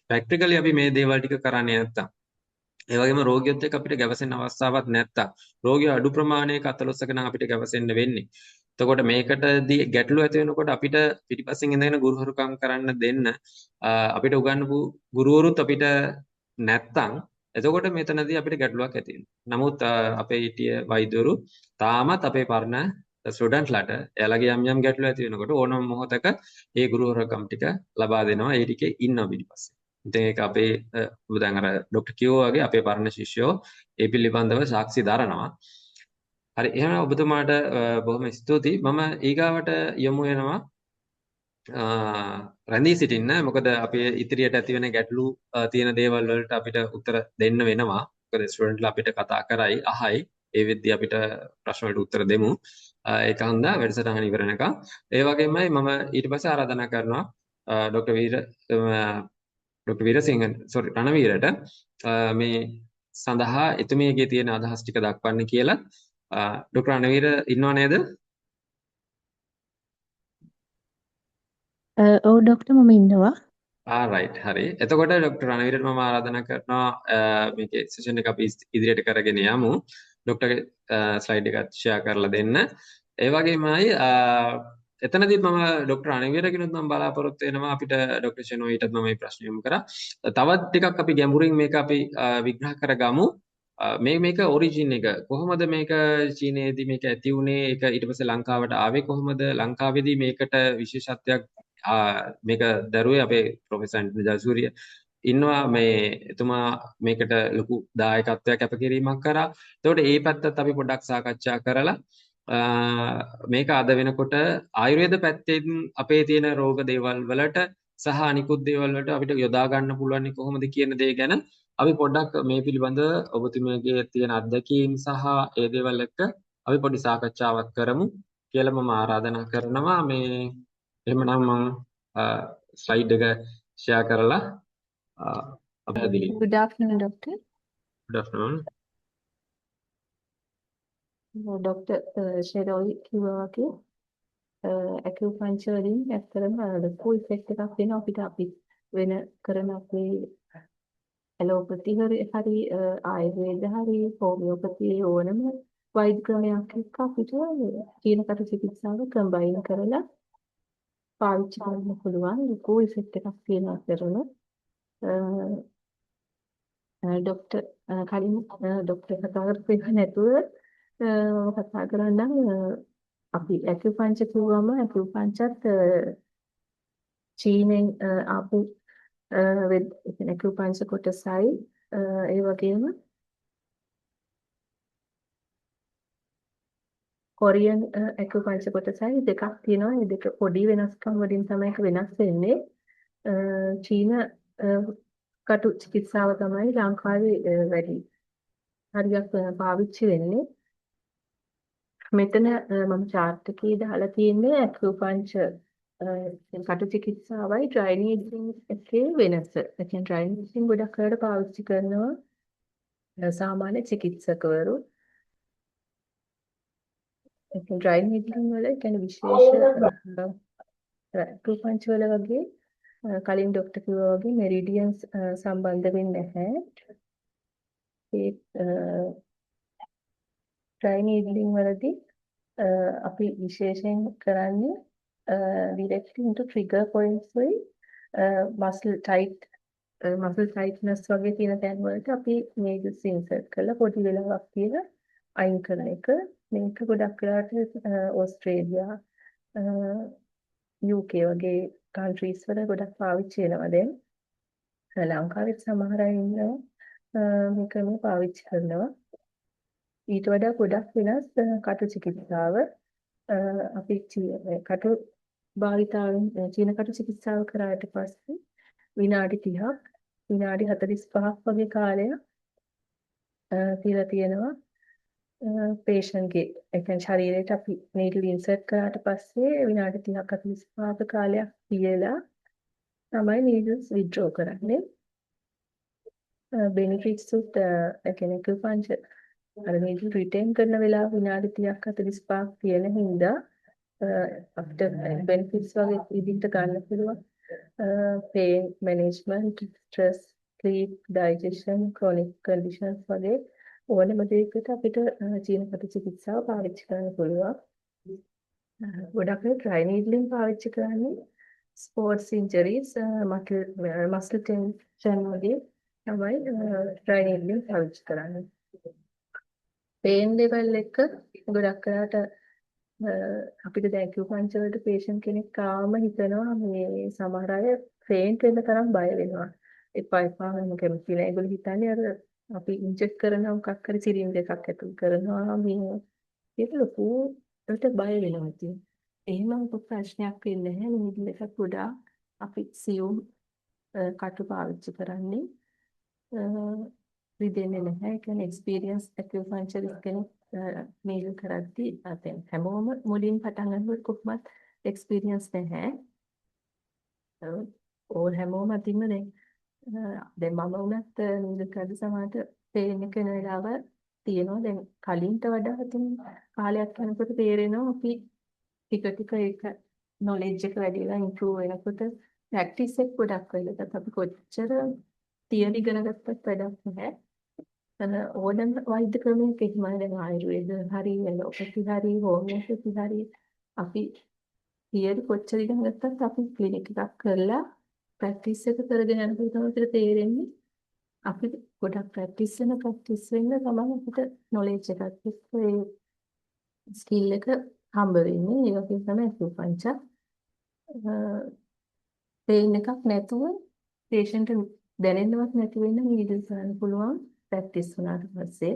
ප්‍රැක්ටිකලි අපි මේ දේවල් ටික කරන්නේ නැත්තම් ඒ වගේම රෝගියොත් එක්ක අපිට ගැවසෙන්න අවස්ථාවක් නැත්තම් රෝගිය අඩු ප්‍රමාණයක අතලොස්සක නම් අපිට ගැවසෙන්න වෙන්නේ. එතකොට මේකටදී ගැටලු ඇති වෙනකොට අපිට පිටිපස්සෙන් ඉඳගෙන ගුරුහරුකම් කරන්න දෙන්න අපිට උගන්වපු ගුරුවරුත් අපිට නැත්තම් එතකොට මෙතනදී අපිට ගැටලුවක් ඇති වෙනවා. නමුත් අපේ හිටිය වෛද්‍යවරු තාමත් අපේ පරණ ස්ටුඩන්ට්ලාට එයාලගේ යම් ගැටලු ඇති වෙනකොට ඕනම මොහොතක ඒ ගුරුහරුකම් ටික ලබා දෙනවා. ඒ ටිකේ ඉන්නවා පිටිපස්සේ. ඉතින් ඒක අපේ දැන් අර ඩොක්ටර් කිව්වා වගේ අපේ පරණ ශිෂ්‍යෝ ඒ පිළිබඳව සාක්ෂි දරනවා. හරි එහෙනම් ඔබතුමාට බොහොම ස්තුතියි. මම ඊගාවට යමු වෙනවා රැඳී සිටින්න. මොකද අපේ ඉදිරියට ඇති වෙන ගැටලු තියෙන දේවල් වලට අපිට උත්තර දෙන්න වෙනවා. මොකද ස්ටුඩන්ට්ලා අපිට කතා කරයි අහයි. ඒ වෙද්දී අපිට ප්‍රශ්න වලට උත්තර දෙමු. ඒක හන්දා වැඩසටහන ඉවර වෙනකම්. ඒ වගේමයි මම ඊට පස්සේ ආරාධනා කරනවා ඩොක්ටර් වීරසිංහ රණවීරට මේ සඳහා එතුමියගේ තියෙන අදහස් ටික දක්වන්න කියලා. ඩොක්ටර් රණවීර ඉන්නව නේද? ඔව් ડોක්ටර් මම ඉන්නවා. රයිට් හරි. එතකොට ඩොක්ටර් රණවීරට මම ආරාධනා කරනවා මේකේ සෙෂන් එක අපි ඉදිරියට කරගෙන යමු. ඩොක්ටර්ගේ ස්ලයිඩ් එකත් ෂෙයා කරලා දෙන්න. ඒ වගේමයි එතනදී මම ඩොක්ටර් රණවීරගෙනුත් මම බලාපොරොත්තු වෙනවා අපිට ඩොක්ටර් ෂෙනෝයිටත් මම මේ ප්‍රශ්න යොමු කරා. තවත් ටිකක් අපි ගැඹුරින් මේක අපි විග්‍රහ කරගමු. මේක ඔරිජින් එක කොහොමද මේක චීනයේදී මේක ඇති වුණේ? ඒක ඊට පස්සේ ලංකාවට ආවේ කොහොමද? ලංකාවේදී මේකට විශේෂත්වයක් මේක දරුවේ අපේ ප්‍රොෆෙසර් අන්ටනි ජයසූරිය ඉන්නවා මේ එතුමා මේකට ලොකු දායකත්වයක් අපකිරීමක් කරා. එතකොට මේ පැත්තත් අපි පොඩ්ඩක් සාකච්ඡා කරලා මේක අද වෙනකොට ආයුර්වේද පැත්තෙන් අපේ තියෙන රෝග දේවල් වලට සහ අනිකුත් දේවල් වලට අපිට යොදා ගන්න පුළුවන් කොහොමද කියන දේ ගැන අපි පොඩ්ඩක් මේ පිළිබඳව ඔබතුමියගේ තියෙන අත්දැකීම් සහ ඒ දේවල් එක්ක අපි පොඩි සාකච්ඡාවක් කරමු කියලා මම ආරාධනා කරනවා. මේ එහෙමනම් මම ස්ලයිඩ් එක ෂෙයා කරලා පැහැදිලි. Good afternoon, doctor. Good afternoon. Doctor ෂෙරෝයි කිව්වා වගේ ඇකියුපංචර් වලින් ඇත්තටම ලොකු ඉෆෙක්ට් එකක් වෙනවා අපි වෙන කරන අපේ ඇලෝපති හරි ආයුර්වේද හරි හෝමියෝපති ඕනම වෛද්‍ය ක්‍රමයක් එක්ක අපිට චීනකට චිකිත්සාව කම්බයින් කරලා පාවිච්චි කරන්න පුළුවන් ලොකු ඉෆෙක්ට් එකක් තියෙනවා කරන ડોක්ටර් කලින් ડોක්ටර් කතා කරපු එක නැතුව කතා කරන්නම් අපි ඇකියුපංචර් කිව්වම ඇකියුපංචර්ත් චීනෙන් ආපු ඇකියුපංචර් කොටසයි ඒ වගේම කොරියන් ඇකියුපංචර් කොටසයි දෙකක් තියෙනවා. මේ දෙක පොඩි වෙනස්කම් වලින් තමයි ඒක වෙනස් වෙන්නේ. චීන කටු චිකිත්සාව තමයි ලංකාවේ වැඩි හරියක් පාවිච්චි වෙන්නේ. මෙතන මම chart එකේ දාලා තියෙන්නේ ඇකියුපංචර් කටු චිකිත්සාවයි dry needling එකේ වෙනස. ඒ කියන්නේ dry needling ගොඩක් වෙලාවට පාවිච්චි කරනවා සාමාන්‍ය චිකිත්සකවරු. ඒක dry needling වල කියන්නේ විශේෂ ඇකියුපංචර් වල වගේ කලින් ડોක්ටර් කිව්වා වගේ මෙරිඩියන්ස් සම්බන්ධ වෙන්නේ නැහැ. ඒ dry needling වලදී අපි විශේෂයෙන් කරන්නේ directly into trigger points වල muscle tightness වගේ තියෙන තැන් වලට අපි needles insert කරලා පොඩි වෙලාවක් තියලා අයින් කරන එක. මේක ගොඩක් වෙලාවට ඕස්ට්‍රේලියා UK වගේ countries වල ගොඩක් පාවිච්චි වෙනවා දැන්. ලංකාවෙත් සමහර අය ඉන්නවා මේක පාවිච්චි කරනවා. ඊට වඩා ගොඩක් වෙනස් කටු චිකිත්සාව අපි කටු භාවිතාවෙන් චීන කටු චිකිත්සාව කරාට පස්සේ විනාඩි 30ක් විනාඩි 45ක් වගේ කාලයක් තියලා තියෙනවා patient ගේ ඒ කියන්නේ ශරීරයට අපි needle insert කරාට පස්සේ විනාඩි 30ක් 45ක කාලයක් තියලා තමයි needles withdraw කරන්නේ. benefits උත් ඒ කියන්නේ acupuncture අර needle retain කරන වෙලාව විනාඩි 30ක් 45ක් තියෙන හින්දා අපිට benefits වගේ විදිහට ගන්න පුළුවන්. pain management, stress, sleep, digestion, chronic conditions වගේ ඕනම දෙයකට අපිට චීන කටු චිකිත්සාව පාවිච්චි කරන්න පුළුවන්. ගොඩක් අය dry needling පාවිච්චි කරන්නේ sports injuries, muscle tension වගේ තමයි dry needling පාවිච්චි කරන්නේ. pain level එක ගොඩක් කරාට අපිට දැන් acupuncture වලට patient කෙනෙක් ආවම හිතනවා මේ සමහර අය faint වෙන්න තරම් බය වෙනවා. එපා මම කැමති නෑ. ඒගොල්ලෝ හිතන්නේ අර අපි ඉන්ජෙක්ට් කරන මොකක් හරි සිරින්ජ් එකක් ඇතුල් කරනවා මේ ඒක ලොකුට බය වෙනවා ඉතින්. එහෙම ප්‍රශ්නයක් වෙන්නේ නැහැ. needle එකක් ගොඩාක් අපි සියුම් කටු පාවිච්චි කරන්නේ. රිදෙන්නේ නැහැ. ඒ කියන්නේ experienced acupuncturist කෙනෙක් මේක කරද්දී දැන් හැමෝම මුලින් පටන් ගන්නකොට කොහොමත් එක්ස්පීරියන්ස් නැහැ. ඕල් හැමෝම අතින්ම දැන් මම වුණත් නීල් කරද්දී සමහරට පේන එක වෙන වෙලාව තියෙනවා. දැන් කලින්ට වඩා ඉතින් කාලයක් යනකොට තේරෙනවා අපි ටික ටික ඒක නොලෙජ් එක වැඩි වෙලා ඉම්ප්‍රූව් වෙනකොට ප්‍රැක්ටිස් එක ගොඩක් වෙලා අපි කොච්චර තියරි ඉගෙන ගත්තත් වැඩක් නැහැ. ඕනම වෛද්‍ය ක්‍රමයක එහෙමයි. දැන් ආයුර්වේද හරි ඇලෝපති හරි හෝමියෝපති හරි අපි තියරි කොච්චර ඉගෙන ගත්තත් අපි ක්ලිනික් එකක් කරලා ප්‍රැක්ටිස් එක කරගෙන යනකොට තමයි අපිට තේරෙන්නේ අපි ගොඩක් ප්‍රැක්ටිස් වෙන තමයි අපිට නොලෙජ් එකක් එක්ක ඒ ස්කිල් එක හම්බ වෙන්නේ. ඒ වගේ තමයි අකුපංචර්. පේන් එකක් නැතුව පේෂන්ට් දැනෙන්නවත් නැති වෙන්න නීඩල් ගන්න පුළුවන් ප්‍රැක්ටිස් වුණාට පස්සේ.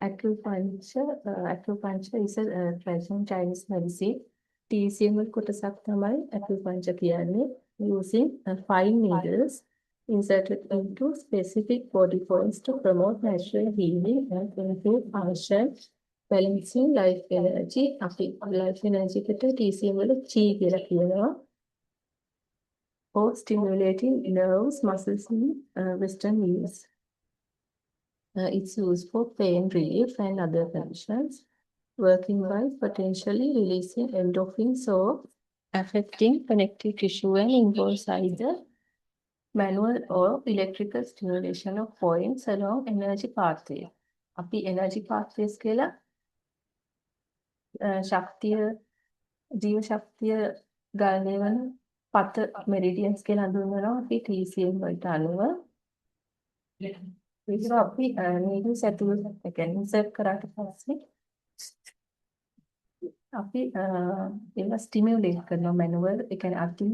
Acupuncture is a traditional Chinese medicine. TCM වල කොටසක් තමයි acupuncture කියන්නේ. Using fine needles inserted into specific body points to promote natural healing and improve function, balancing life energy. අපි life energy එකට TCM වල chi කියලා කියනවා. Or stimulating nerves, muscles in Western use. It's used for pain relief and other conditions, working by potentially releasing endorphins or affecting connective tissue and involves either manual or electrical stimulation of points along energy pathway. අපි energy pathways කියලා ශක්තිය ජීව ශක්තිය ගායනය වන පත මෙරිඩියන්ස් කියලා හඳුන්වනවා අපි TCM වලට අනුව. ඒක අපි නීඩල්ස් ඇතුළේ ඒ කියන්නේ ඉන්සර්ට් කරාට පස්සේ අපි ඒවා ස්ටිමියුලේට් කරනවා මැනුවල් ඒ කියන්නේ අතින්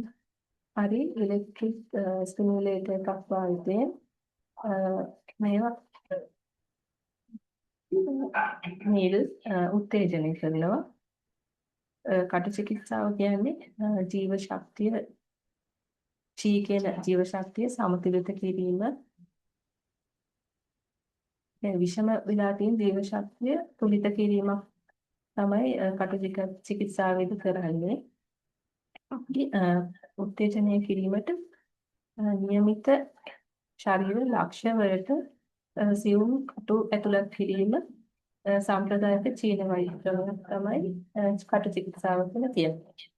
හරි ඉලෙක්ට්‍රික් ස්ටිමියුලේටර් එකක් පාවිච්චියෙන් මේවා නීඩල් උත්තේජනය කරනවා. කටු චිකිත්සාව කියන්නේ ජීව ශක්තිය චී කියන ජීව ශක්තිය සමතුලිත කිරීම විෂම වෙලා තියෙන ජීව ශක්තිය තුලිත කිරීමක් තමයි කටු චිකිත්සාවේදී කරන්නේ. අපි උත්තේජනය කිරීමට නියමිත ශරීර ලක්ෂ්‍ය වලට සියුම් කටු ඇතුළත් කිරීම සම්ප්‍රදායික චීන වෛද්‍ය ක්‍රමයක් තමයි කටු චිකිත්සාව කියලා කියන්නේ.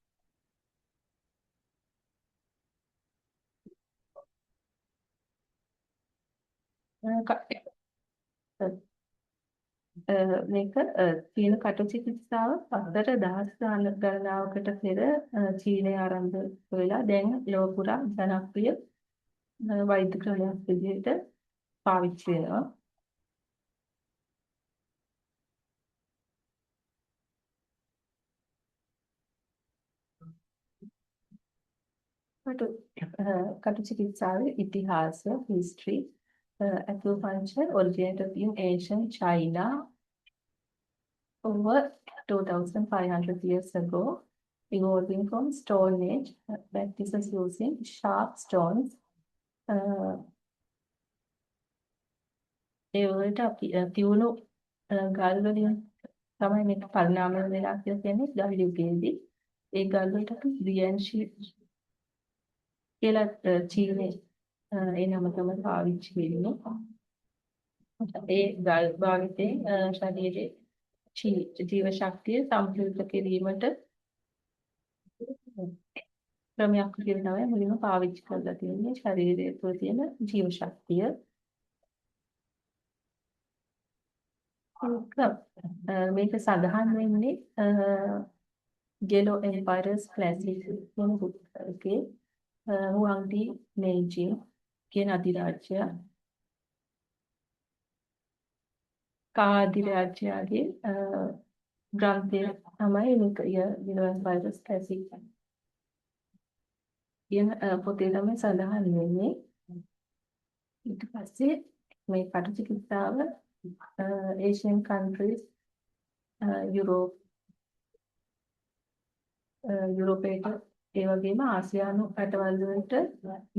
මේක චීන කටු චිකිත්සාව පස්තර දහස් ගණනාවකට පෙර චීනයේ ආරම්භ වෙලා දැන් ලෝක පුරා ජනප්‍රිය වෛද්‍ය ක්‍රමයක් විදිහට පාවිච්චි වෙනවා. කටු චිකිත්සාවේ ඉතිහාසය history acupuncture originated in ancient China over 2,500 years ago, evolving from Stone Age practices using sharp stones. ඒ වලට අපි තියුණු ගල් වලින් තමයි මේක පරිණාමය වෙලා කියලා කියන්නේ ගල් යුගයේදී. ඒ ගල් වලට අපි දියන්ෂි කියලා චීනේ ඒ නම තමයි පාවිච්චි වෙන්නේ. ඒ ගල් භාවිතයෙන් ශරීරයේ ජීව ශක්තිය සම්පූර්ණ කිරීමට ක්‍රමයක් විදිහට තමයි මුලින්ම පාවිච්චි කරලා තියෙන්නේ ශරීරයේ තුළ තියෙන ජීව ශක්තිය. මේක සඳහන් වෙන්නේ ගෙලෝ එම්පයර්ස් ක්ලාසික් කියන බුක් එකේ හුවන්ග්ඩි මේජි කියන අධිරාජ්‍ය කාදිරාජ්‍යගේ ග්‍රන්ථය තමයි මේක ගෙලෝ එම්පයර්ස් ක්ලාසික් කියන පොතේ තමයි සඳහන් වෙන්නේ. ඊට පස්සේ මේ කටු චිකිත්සාව Asian countries යුරෝපයට ඒ වගේම ආසියානු රටවල් වලට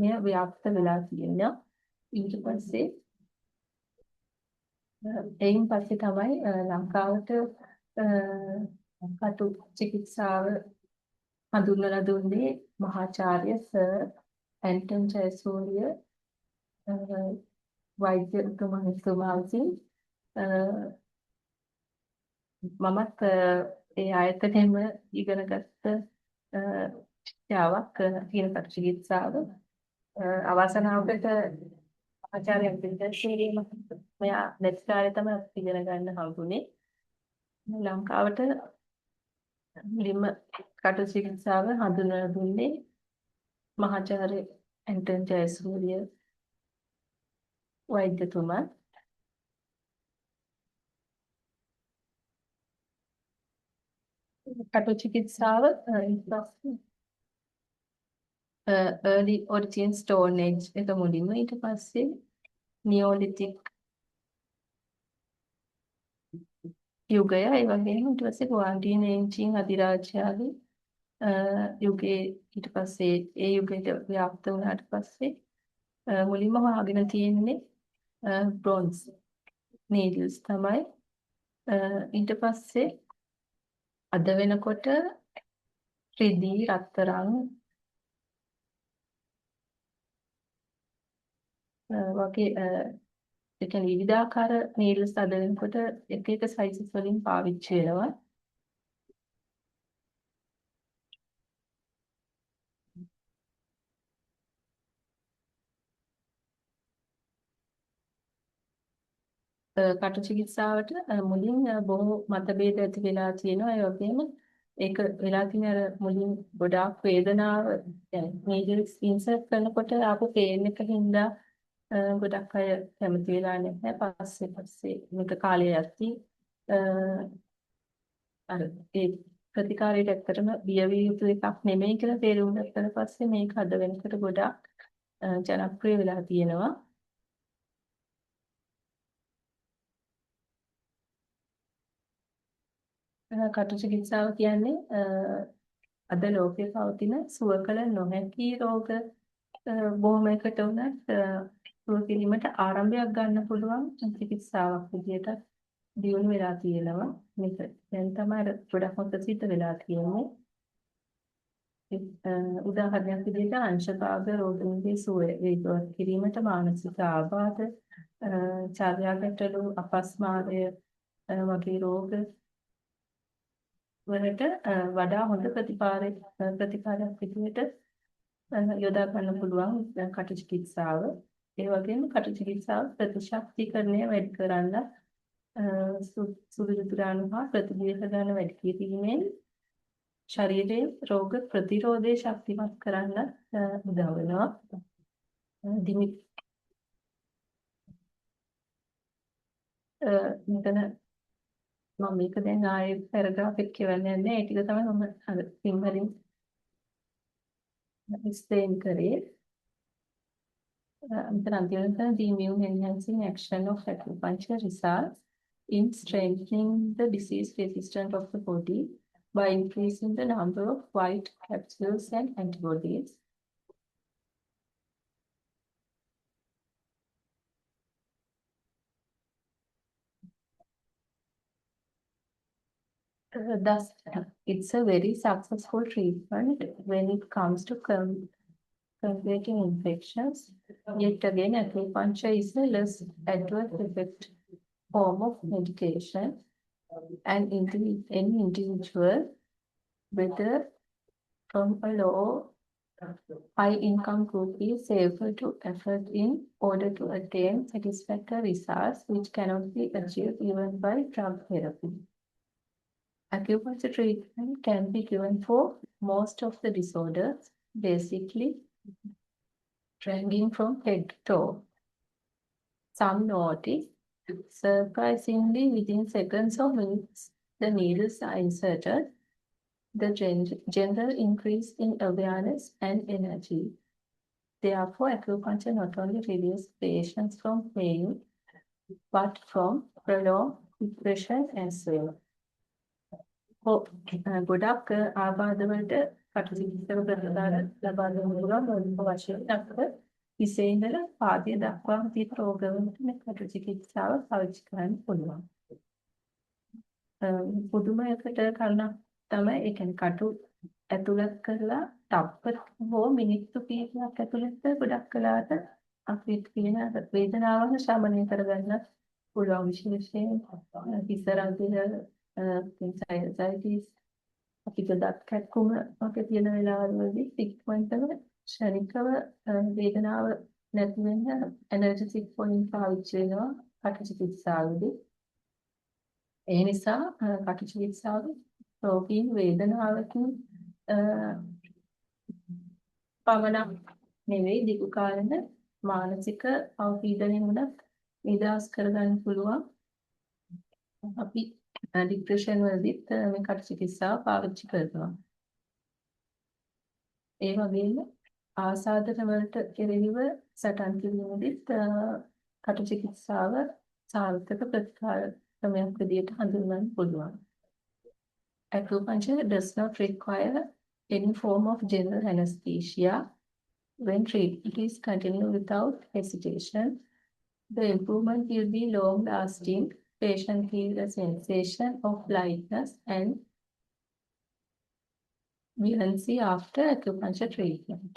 මෙය ව්‍යාප්ත වෙලා තියෙනවා. ඊට පස්සේ එයින් පස්සේ තමයි ලංකාවට කටු චිකිත්සාව හඳුන්වලා දුන්නේ මහාචාර්ය සර් ඇන්ටන් ජයසූරිය වෛද්‍යතුමා විසින්. මමත් ඒ ආයතනයෙම ඉගෙනගත්ත ශික්ෂාවක් තියෙන කටු චිකිත්සාව. අවසනාවකට ආචාර්ය විද්‍යාශීලී මෙයා නැති කාලේ තමයි ඉගෙන ගන්න හම්බුනේ. ලංකාවට මුලින්ම කටු චිකිත්සාව හඳුන්වලා දුන්නේ මහාචාර්ය ඇන්ටන් ජයසූරිය වෛද්‍යතුමා. කටු චිකිත්සාව early origin stone age එක මුලින්ම ඊට පස්සේ නියෝලිතික් යුගය ඒ වගේම ඊට පස්සේ ගුවාන්ඩීන එන්ජින් අධිරාජ්‍යයේ යුගයේ ඊට පස්සේ ඒ යුගයට ව්‍යාප්ත වුණාට පස්සේ මුලින්ම හොයාගෙන තියෙන්නේ බ්‍රොන්ස් නීඩල්ස් තමයි. ඊට පස්සේ අද වෙනකොට රිදී රත්තරන් වගේ ඒ කියන්නේ විවිධාකාර නීඩල්ස් අද වෙනකොට එක එක සයිසස් වලින් පාවිච්චි වෙනවා. කටු චිකිත්සාවට මුලින් බොහෝ මතභේද ඇති වෙලා තියෙනවා. ඒ වගේම ඒක වෙලා තියෙන අර මුලින් ගොඩාක් වේදනාව නීඩල්ස් ඉන්සර්ට් කරනකොට ආපු පේන් එක හින්දා ගොඩක් අය කැමති වෙලා නැහැ. පස්සේ මේක කාලය යද්දී අර ඒ ප්‍රතිකාරයට ඇත්තටම බියවිය යුතු එකක් නෙමෙයි කියලා තේරුම් ගත්තට පස්සේ මේක අද වෙනකොට ගොඩාක් ජනප්‍රිය වෙලා තියෙනවා. කටු චිකිත්සාව කියන්නේ අද ලෝකයේ පවතින සුව කළ නොහැකි රෝග බොහොමයකට උනත් සුව කිරීමට ආරම්භයක් ගන්න පුළුවන් චිකිත්සාවක් විදිහට දියුණු වෙලා තියෙනවා. මේක දැන් තමයි ගොඩක්ම ප්‍රසිද්ධ වෙලා තියෙන්නේ. උදාහරණයක් විදිහට අංශභාග රෝගීන්ගේ සුවය වේගවත් කිරීමට මානසික ආබාධ, චර්යා ගැටලු, අපස්මාරය වගේ රෝග වලට වඩා හොඳ ප්‍රතිකාරයක් විදිහට යොදා ගන්න පුළුවන් කටු චිකිත්සාව. ඒ වගේම කටු චිකිත්සාව ප්‍රතිශක්තිකරණය වැඩි කරන්න සුදුසුදුරාණු හා ප්‍රතිදේහ ගන්න වැඩි කිරීමෙන් ශරීරයේ රෝග ප්‍රතිරෝධයේ ශක්තිමත් කරන්න උදව් වෙනවා. මෙතන මම මේක දැන් ආයේ පැරග්‍රාෆ් එක කියවන්නේ නැහැ. ඒ ටික තමයි මම අර සිංහලෙන් explain කරේ. මෙතන අන්තිමට the immune enhancing action of acupuncture results in strengthening the disease resistance of the body by increasing the number of white capsules and antibodies. Thus, it's a very successful treatment when it comes to combating infections. Yet again, acupuncture is a less adverse effect form of medication, and any individual, whether from a low high income group, is able to afford in order to attain satisfactory results which cannot be achieved even by drug therapy. Acupuncture treatment can be given for most of the disorders, basically ranging from head to toe. Some notice, surprisingly, within seconds or minutes, the needles are inserted. The general increase in awareness and energy. Therefore, acupuncture not only relieves patients from pain, but from prolonged depression as well. ගොඩක් ආබාධ වලට කටු චිකිත්සක ප්‍රතිකාර ලබා දෙන පුළුවන් වශයෙන් අපිට හිසේ ඉඳලා පාදයේ දක්වාම තියෙන රෝගවලට මේ කටු චිකිත්සාව පාවිච්චි කරන්න පුළුවන්. පුදුමයකට කරුණක් තමයි ඒ කියන්නේ කටු ඇතුළත් කරලා තප්පර හෝ මිනිත්තු කීපයක් ඇතුළත ගොඩක් කලාට අපිට කියන වේදනාවන් શමනය කරගන්න පුළුවන් විශේෂයෙන් හිස රගල සයිටිස් අපිට දත් කැක්කුම වගේ තියෙන වෙලාවලදී ඉක්මනටම ක්ෂණිකව වේදනාව නැති වෙන්න එනර්ජටික් පොයින්ට් පාවිච්චි වෙනවා කටු චිකිත්සාවේදී. ඒ නිසා කටු චිකිත්සාවේ රෝගීන් වේදනාවකින් පමණක් නෙවෙයි දිගු කාලෙක මානසික අවපීඩනයෙන් උනත් නිදහස් කරගන්න පුළුවන්. අපි ડિප්‍රෙෂන් වලදීත් මේ කටු චිකිත්සාව පාවිච්චි කරනවා. ඒ වගේම ආසාදන වලට කෙරෙහිව සටන් කිරීමේදීත් කටු චිකිත්සාව සාර්ථක ප්‍රතිකාර ක්‍රමයක් විදිහට හඳුන්වන්න පුළුවන්. Acupuncture does not require any form of general anesthesia. When treatment is continued without hesitation, the improvement will be long-lasting. Patient feel a sensation of lightness and buoyancy after acupuncture treatment.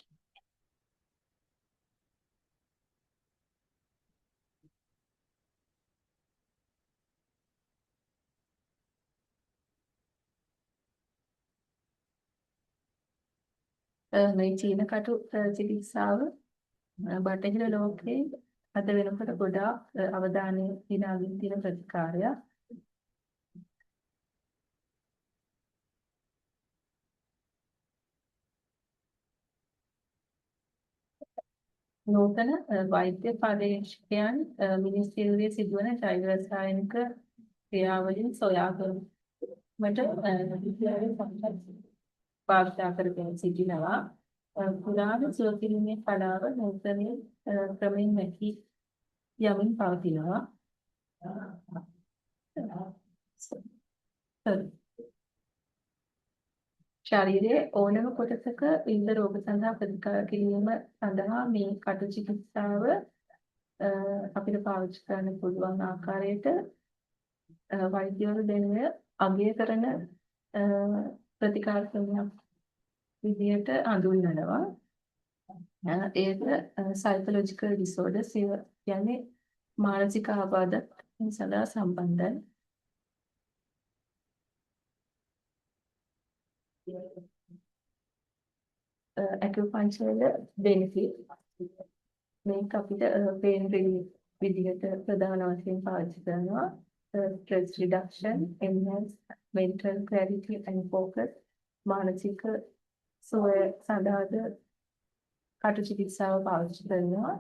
මේ චීන කටු චිකිත්සාව බටහිර ලෝකයේ අද වෙනකොට ගොඩාක් අවධානය දිනාගෙන තියෙන ප්‍රතිකාරයක්. නූතන වෛද්‍ය පරීක්ෂකයන් මිනිස් සිරුරේ සිදුවන ජෛව රසායනික ක්‍රියාවලින් සොයාගැනීමට භාවිතා කරගෙන සිටිනවා. පුරාණ සුවකිරීමේ කලාව නූතනයේ ක්‍රමෙන් නැති යමින් පවතිනවා. ශරීරයේ ඕනෑම කොටසක විවිධ රෝග සඳහා ප්‍රතිකාර කිරීම සඳහා මේ කටු චිකිත්සාව අපිට පාවිච්චි කරන්න පුළුවන් ආකාරයට වෛද්‍යවරු දෙන්නේ අගය කරන ප්‍රතිකාර ක්‍රමයක් විදියට හඳුන්වනවා. ඒක සයිකොලොජිකල් ඩිසෝඩර්ස් කියන්නේ මානසික ආබාධ සඳහා සම්බන්ධයි. acupuncture benefit මේක අපිට pain relief විදිහට ප්‍රධාන වශයෙන් පාවිච්චි කරනවා. Stress reduction, enhance mental clarity and focus. මානසික සුවය සඳහාද කටු චිකිත්සාව පාවිච්චි කරනවා.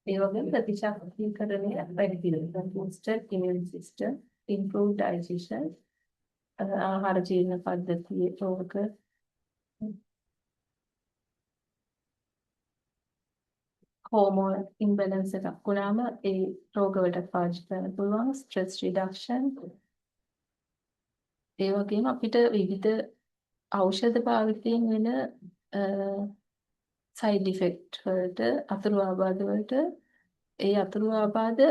ඒ වගේම ප්‍රතිශක්තිකරණය වැඩි කිරීම, booster immune system, improve digestion, ආහාර ජීර්ණ පද්ධතියේ රෝග හෝමෝන් ඉම්බැලන්ස් එකක් වුණාම ඒ රෝගවලට පාවිච්චි කරන්න පුළුවන්. Stress reduction. ඒ වගේම අපිට විවිධ ඖෂධ භාවිතයෙන් වෙන සයිඩ් ඉෆෙක්ට් වලට අතුරු ආබාධ වලට ඒ අතුරු ආබාධ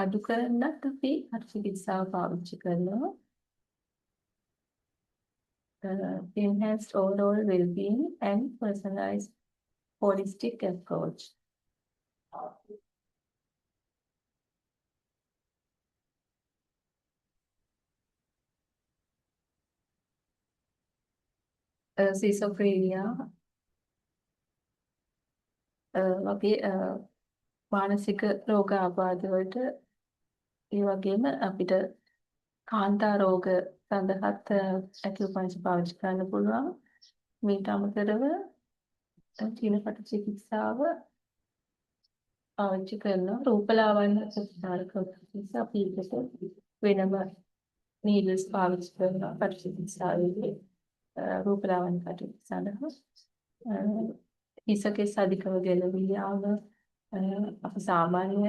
අඩු කරන්නත් අපි කටු චිකිත්සාව පාවිච්චි කරනවා. Enhanced overall well-being and personalized holistic approach. Schizophrenia වගේ මානසික රෝග ආබාධ වලට ඒ වගේම අපිට කාන්තා රෝග සඳහාත් acupuncture පාවිච්චි කරන්න පුළුවන්. මේට අමතරව චීන කටු චිකිත්සාව පාවිච්චි කරනවා. රූපලාවන්‍ය ප්‍රතිකාර නිසා අපි ඒකට වෙනම නීඩල්ස් පාවිච්චි කරනවා කටු චිකිත්සාවේදී රූපලාවන්‍ය කටයුතු සඳහා. හිසකෙස් අධිකව ගැළවියාම අපි සාමාන්‍ය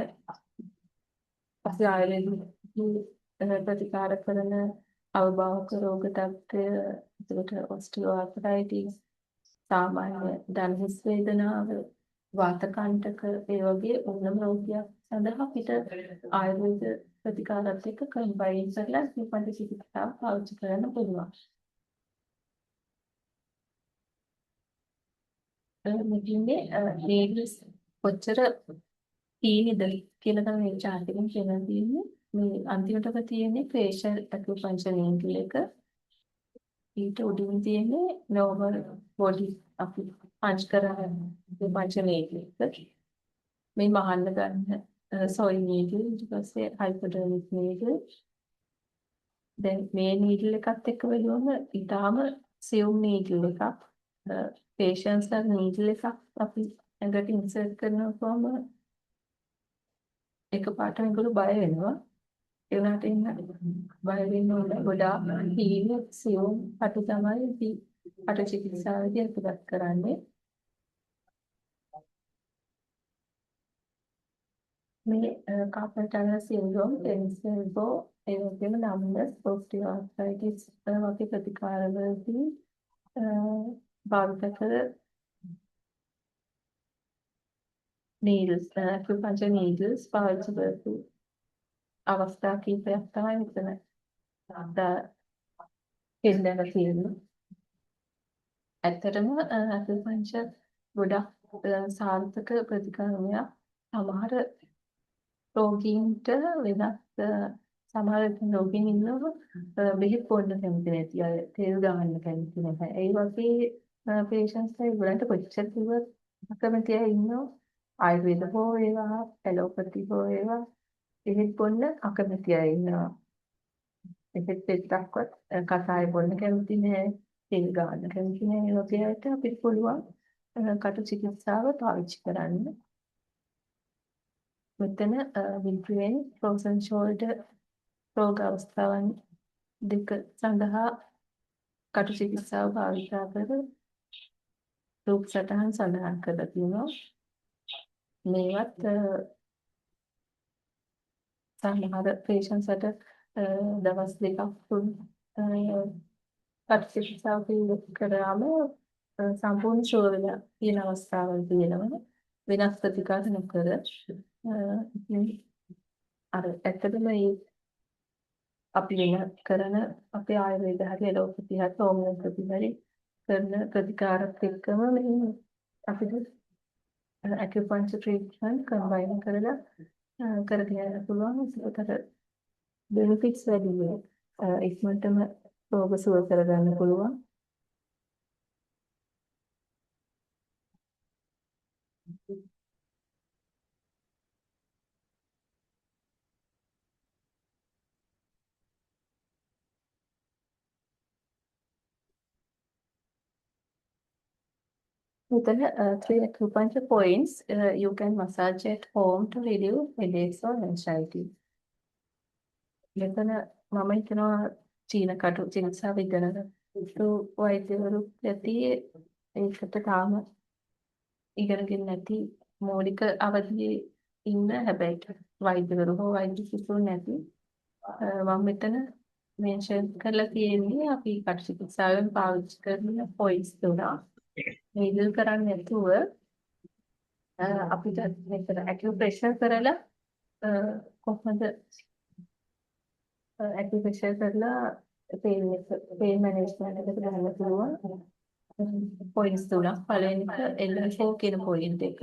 අපි ආයුර්වේද ප්‍රතිකාර කරන අවබෝධ රෝග තත්ත්වය, ඒකට ඔස්ටියෝ ආර්ත්‍රයිටිස්, සාමාන්‍ය දණහිස් වේදනාව, වාතකණ්ඨක ඒ වගේ ඕනම රෝගයක් සඳහා අපිට ආයුර්වේද ප්‍රතිකාරات එක්ක කම්බයින් කරලා අකිපංච චිකිත්සාව පාවිච්චි කරන්න පුළුවන්. මෙතනදී නේල්ස් කොච්චර තියෙනද කියලා තමයි මේ chart එකෙන් කියලා තියෙන්නේ. මේ අන්තිමටම තියෙන්නේ facial acupuncture needle එක. ඊට උඩින් තියෙන්නේ normal body අපි පංච් කරන acupuncture needle එක. මේ මහන්න ගන්න soy needle ඊට පස්සේ hypodermic needle. දැන් මේ needle එකත් එක්ක බලුවම ඊටාම සියුම් needle එකක්. patients ලා needle එකක් අපි ඇඟට insert කරනකොම එකපාරට මේගොල්ලෝ බය වෙනවා. ඒ වුණාට ඉන්න බය වෙන්න ඕනේ. ගොඩාක් හීන සියුම් අට තමයි අට චිකිත්සාවේදී අතුලත් කරන්නේ. මේ carpal tunnel syndrome, tennis elbow, ඒ වගේම numbness, osteoarthritis වගේ ප්‍රතිකාරවලදී භාවිත කර needles, acupuncture needles පාවිච්චි කරපු අවස්ථා කීපයක් තමයි මෙතන පෙන්නලා තියෙන්නේ. ඇත්තටම acupuncture ගොඩක් සාර්ථක ප්‍රතිකාරයක්. සමහර රෝගීන්ට වෙනත් සමහර රෝගීන් ඉන්නවා බෙහෙත් බොන්න කැමති නැති අය, තෙල් ගන්න කැමති නැහැ. ඒ වගේ patients ලා ඒගොල්ලන්ට කොච්චර කිව්වත් අකමැති අය ඉන්නවා. ආයුර්වේද හෝ වේවා, ඇලෝපති හෝ වේවා බෙහෙත් බොන්න අකමැති අය ඉන්නවා. බෙහෙත් පෙත්තක්වත් කසාය බොන්න කැමති නැහැ, තෙල් ගන්න කැමති නැහැ. ඒ වගේ අයට අපිට පුළුවන් කටු චිකිත්සාව පාවිච්චි කරන්න. මෙතන වින්ට්‍රියෙන් frozen shoulder රෝග අවස්ථාවන් දෙක සඳහා කටු චිකිත්සාව භාවිත කර රූප සටහන් සඳහන් කරලා තියෙනවා. මේවත් සමහර patients ට දවස් දෙකක් තුන කටු චිකිත්සාව කරාම සම්පූර්ණ ෂුවර් වෙලා තියෙන අවස්ථාවල් තියෙනවා. වෙනස් ප්‍රතිකාර නොකර අර ඇත්තටම මේ අපි වෙන කරන අපේ ආයුර්වේද හරි ඇලෝපති හරි හෝමියෝපති හරි කරන ප්‍රතිකාරත් එක්කම මේ අපිට acupuncture treatment combine කරලා කරගෙන යන්න පුළුවන්. ඒකට benefits වැඩි වෙයි. ඉක්මනටම රෝග සුව කරගන්න පුළුවන්. Then three acupuncture points you can massage at home to reduce headaches or anxiety. මෙතන මම හිතනවා චීන කටු චිකිත්සාව ඉගෙන ගන්න වෛද්‍යවරු ඇති ඒකට තාම ඉගෙනගෙන නැති මූලික අවධියේ ඉන්න හැබැයි වෛද්‍යවරු හෝ වෛද්‍ය සිසුන් නැති මම මෙතන මෙන්ෂන් කරලා තියෙන්නේ අපි කටු චිකිත්සාවෙන් පාවිච්චි කරන පොයින්ට්ස් තුනක්. නීඩල් කරන්නේ නැතුව අපිට මෙතන ඇකියුප්‍රෙෂර් කරලා කොහොමද ඇකියුප්‍රෙෂර් කරලා පේන් මැනේජ්මන්ට් එකට ගන්න පුළුවන් පොයින්ට්ස් තුනක්. පළවෙනි එක L4 කියන පොයින්ට් එක.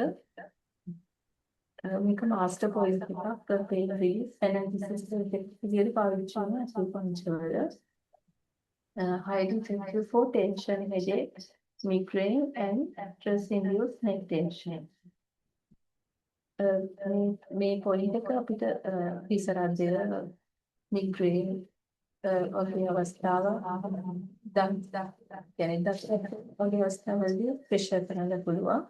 මේක මාස්ටර් පොයින්ට් එකක් පේන් රිලීස් ඇනලිසිස් විදියට පාවිච්චි කරන acupuncture වල. highly effective for tension, headache, migraine and stress-induced neck tension. මේ පොයින්ට් එක අපිට පිසරද්දේ migraine වගේ අවස්ථාව වගේ අවස්ථාවලදී ප්‍රෙෂර් කරන්න පුළුවන්.